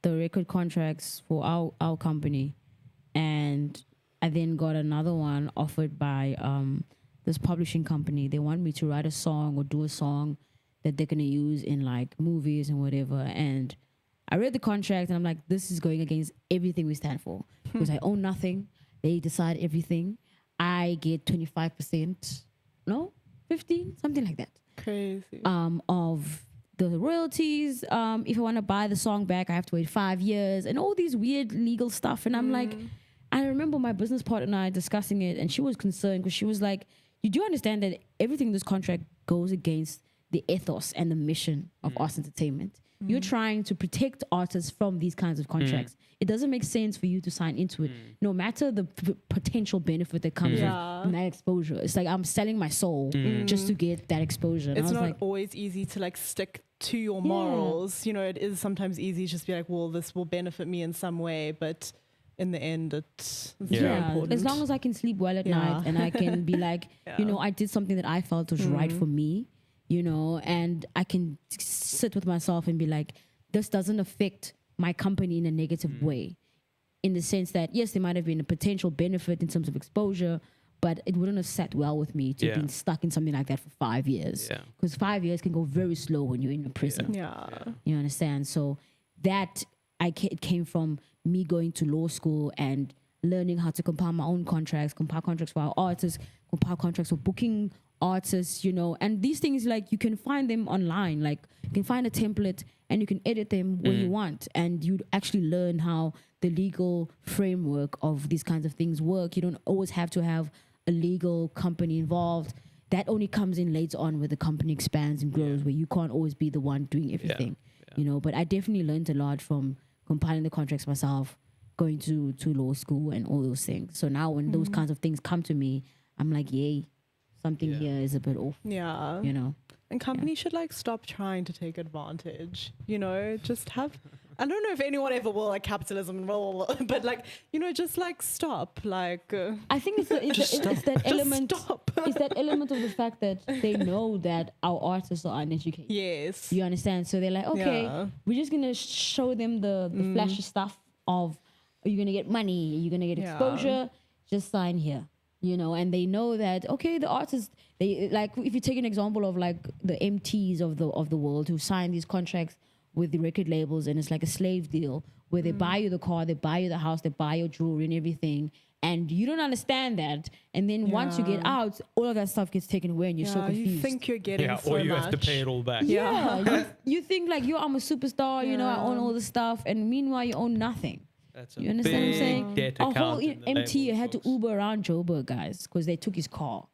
record contracts for our company, and I then got another one offered by this publishing company. They want me to write a song or do a song that they're gonna use in like movies and whatever. And I read the contract and I'm like, this is going against everything we stand for, because I own nothing. They decide everything. I get 25%, no, 15, something like that. Crazy. Of the royalties. If I want to buy the song back, I have to wait 5 years and all these weird legal stuff. And I'm like, I remember my business partner and I discussing it, and she was concerned because she was like, you do understand that everything in this contract goes against the ethos and the mission of arts entertainment. You're trying to protect artists from these kinds of contracts. It doesn't make sense for you to sign into it, no matter the potential benefit that comes from that exposure. It's like I'm selling my soul just to get that exposure. And It's I was not like, always easy to like stick to your morals. You know, it is sometimes easy to just be like, well, this will benefit me in some way, but in the end, it's very important. as long as I can sleep well at night and I can be like, you know, I did something that I felt was right for me, you know, and I can sit with myself and be like, this doesn't affect my company in a negative way, in the sense that, yes, there might have been a potential benefit in terms of exposure, but it wouldn't have sat well with me to have been stuck in something like that for 5 years. Because 5 years can go very slow when you're in a prison. You understand? So that it came from me going to law school and learning how to compile my own contracts, compile contracts for our artists, compile contracts for booking artists, you know, and these things, like, you can find them online. Like, you can find a template and you can edit them when you want, and you actually learn how the legal framework of these kinds of things work. You don't always have to have a legal company involved. That only comes in later on where the company expands and grows, where you can't always be the one doing everything, you know. But I definitely learned a lot from compiling the contracts myself, going to law school and all those things. So now when those kinds of things come to me, I'm like, yay, something here is a bit off. You know. And companies should like stop trying to take advantage, you know, just have, I don't know if anyone ever will, like, capitalism and blah, blah, blah, but like, you know, just like stop, like. I think it's that element. It's that element of the fact that they know that our artists are uneducated. Yes. You understand? So they're like, okay, we're just going to show them the flashy stuff of, you're going to get money, you're going to get exposure, just sign here. You know, and they know that, okay, the artists, they, like, if you take an example of like the MTs of the world who sign these contracts with the record labels, and it's like a slave deal where they buy you the car, they buy you the house, they buy your jewelry and everything, and you don't understand that. And then once you get out, all of that stuff gets taken away and you're so confused. You think you're getting so or you much. have to pay it all back. You think like, I'm a superstar, you know, I own all this stuff, and meanwhile you own nothing. That's you understand what I'm saying? Debt A account whole in the MT labels had to books. Uber around Joburg, guys, because they took his car.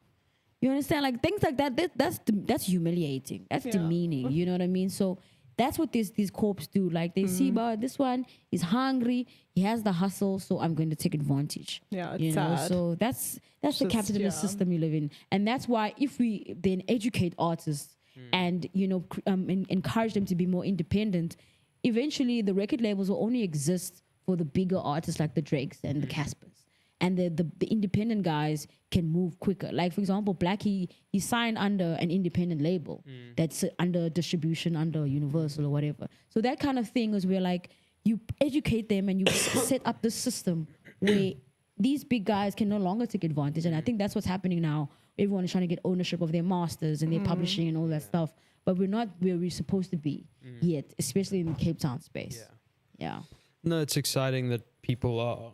You understand? Like, things like that, that's humiliating. That's demeaning. You know what I mean? So that's what these corps do. Like, they see, but this one is hungry, he has the hustle, so I'm going to take advantage. It's you know, sad. so that's the capitalist system you live in. And that's why if we then educate artists and, you know, encourage them to be more independent, eventually the record labels will only exist for the bigger artists like the Drakes and the Caspers. And the independent guys can move quicker. Like, for example, Black, he signed under an independent label that's under distribution, under Universal or whatever. So that kind of thing is where, like, you educate them and you set up the system where these big guys can no longer take advantage. And I think that's what's happening now. Everyone is trying to get ownership of their masters and their publishing and all that stuff. But we're not where we're supposed to be yet, especially in the Cape Town space. Yeah. No, it's exciting that people are,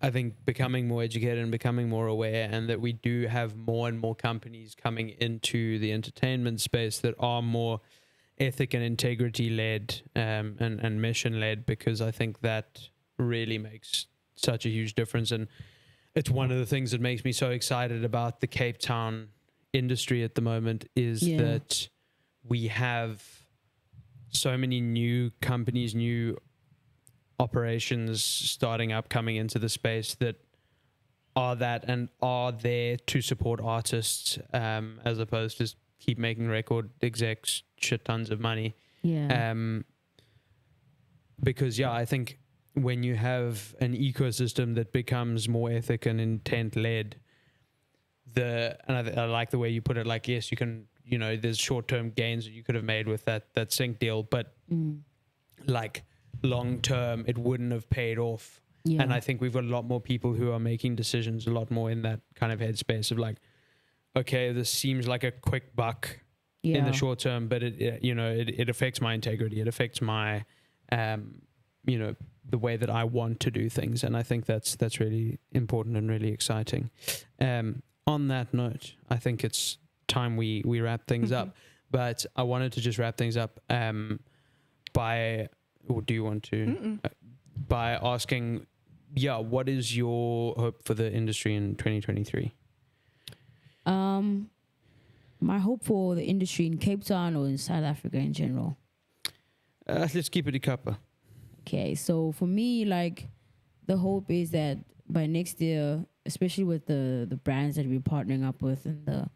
I think, becoming more educated and becoming more aware, and that we do have more and more companies coming into the entertainment space that are more ethic and integrity led and mission led, because I think that really makes such a huge difference. And it's one of the things that makes me so excited about the Cape Town industry at the moment is that we have so many new companies, new operations starting up, coming into the space that are there to support artists, as opposed to keep making record execs shit tons of money. Because I think when you have an ecosystem that becomes more ethic and intent led, I like the way you put it, like, yes, you can, there's short-term gains that you could have made with that sync deal, but like long-term it wouldn't have paid off. And I think we've got a lot more people who are making decisions a lot more in that kind of headspace of like, okay, this seems like a quick buck in the short term, but it affects my integrity. It affects my, the way that I want to do things. And I think that's really important and really exciting. On that note, I think it's time we wrap things up, but I wanted to just wrap things up by asking, what is your hope for the industry in 2023? My hope for the industry in Cape Town or in South Africa in general? Let's keep it iKAPA. Okay, so for me, like, the hope is that by next year, especially with the brands that we're partnering up with and the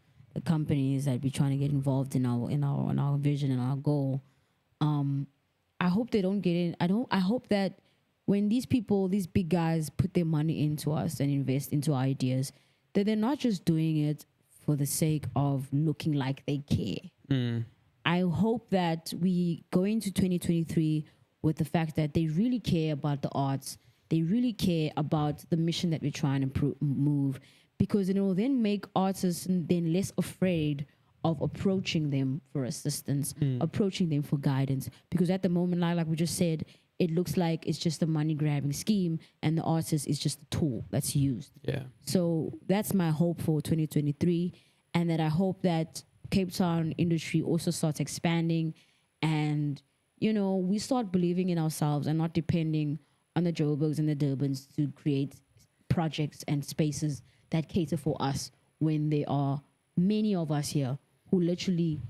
companies that we're trying to get involved in our vision and our goal, I hope they don't get in. I hope that when these people, these big guys, put their money into us and invest into our ideas, that they're not just doing it for the sake of looking like they care. I hope that we go into 2023 with the fact that they really care about the arts. They really care about the mission that we're trying to move, because it will then make artists then less afraid of approaching them for assistance, approaching them for guidance. Because at the moment, like we just said, it looks like it's just a money-grabbing scheme and the artist is just a tool that's used. So that's my hope for 2023, and that I hope that Cape Town industry also starts expanding and, we start believing in ourselves and not depending on the Joburgs and the Durbans to create projects and spaces that cater for us, when there are many of us here who literally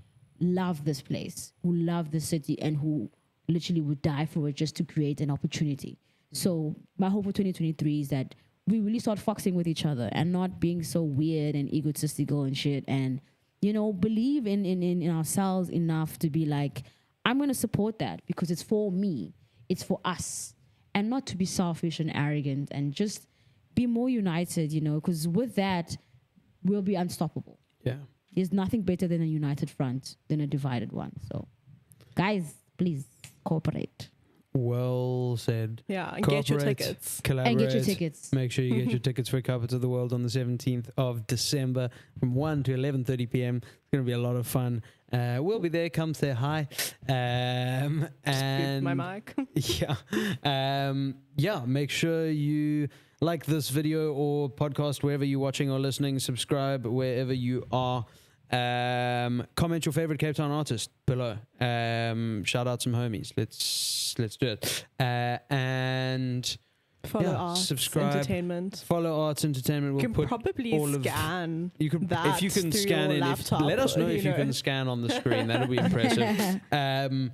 love this place, who love the city, and who literally would die for it just to create an opportunity. So my hope for 2023 is that we really start foxing with each other and not being so weird and egotistical and shit, and, believe in ourselves enough to be like, I'm going to support that because it's for me, it's for us, and not to be selfish and arrogant, and just be more united, because with that, we'll be unstoppable. There's nothing better than a united front than a divided one. So, guys, please cooperate. Well said. Yeah, and get your tickets. Collaborate. And get your tickets. Mm-hmm. Make sure you get your tickets for iKAPA2TheWorld on the 17th of December from 1 to 11:30 p.m. It's going to be a lot of fun. We'll be there. Come say hi. And my mic. Make sure you like this video or podcast wherever you're watching or listening. Subscribe wherever you are. Comment your favorite Cape Town artist below. Shout out some homies. Let's do it. And follow Arts subscribe. Entertainment. Follow Arts Entertainment. We'll you can put probably all scan. You can that if you can through scan your it. laptop, Let us know if you know. can scan on the screen. That'll be impressive. All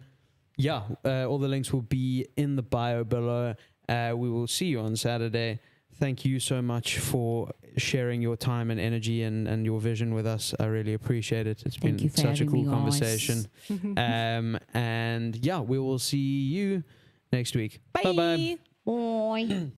the links will be in the bio below. We will see you on Saturday. Thank you so much for sharing your time and energy and your vision with us. I really appreciate it. It's been such a cool conversation. We will see you next week. Bye. Bye-bye. Bye.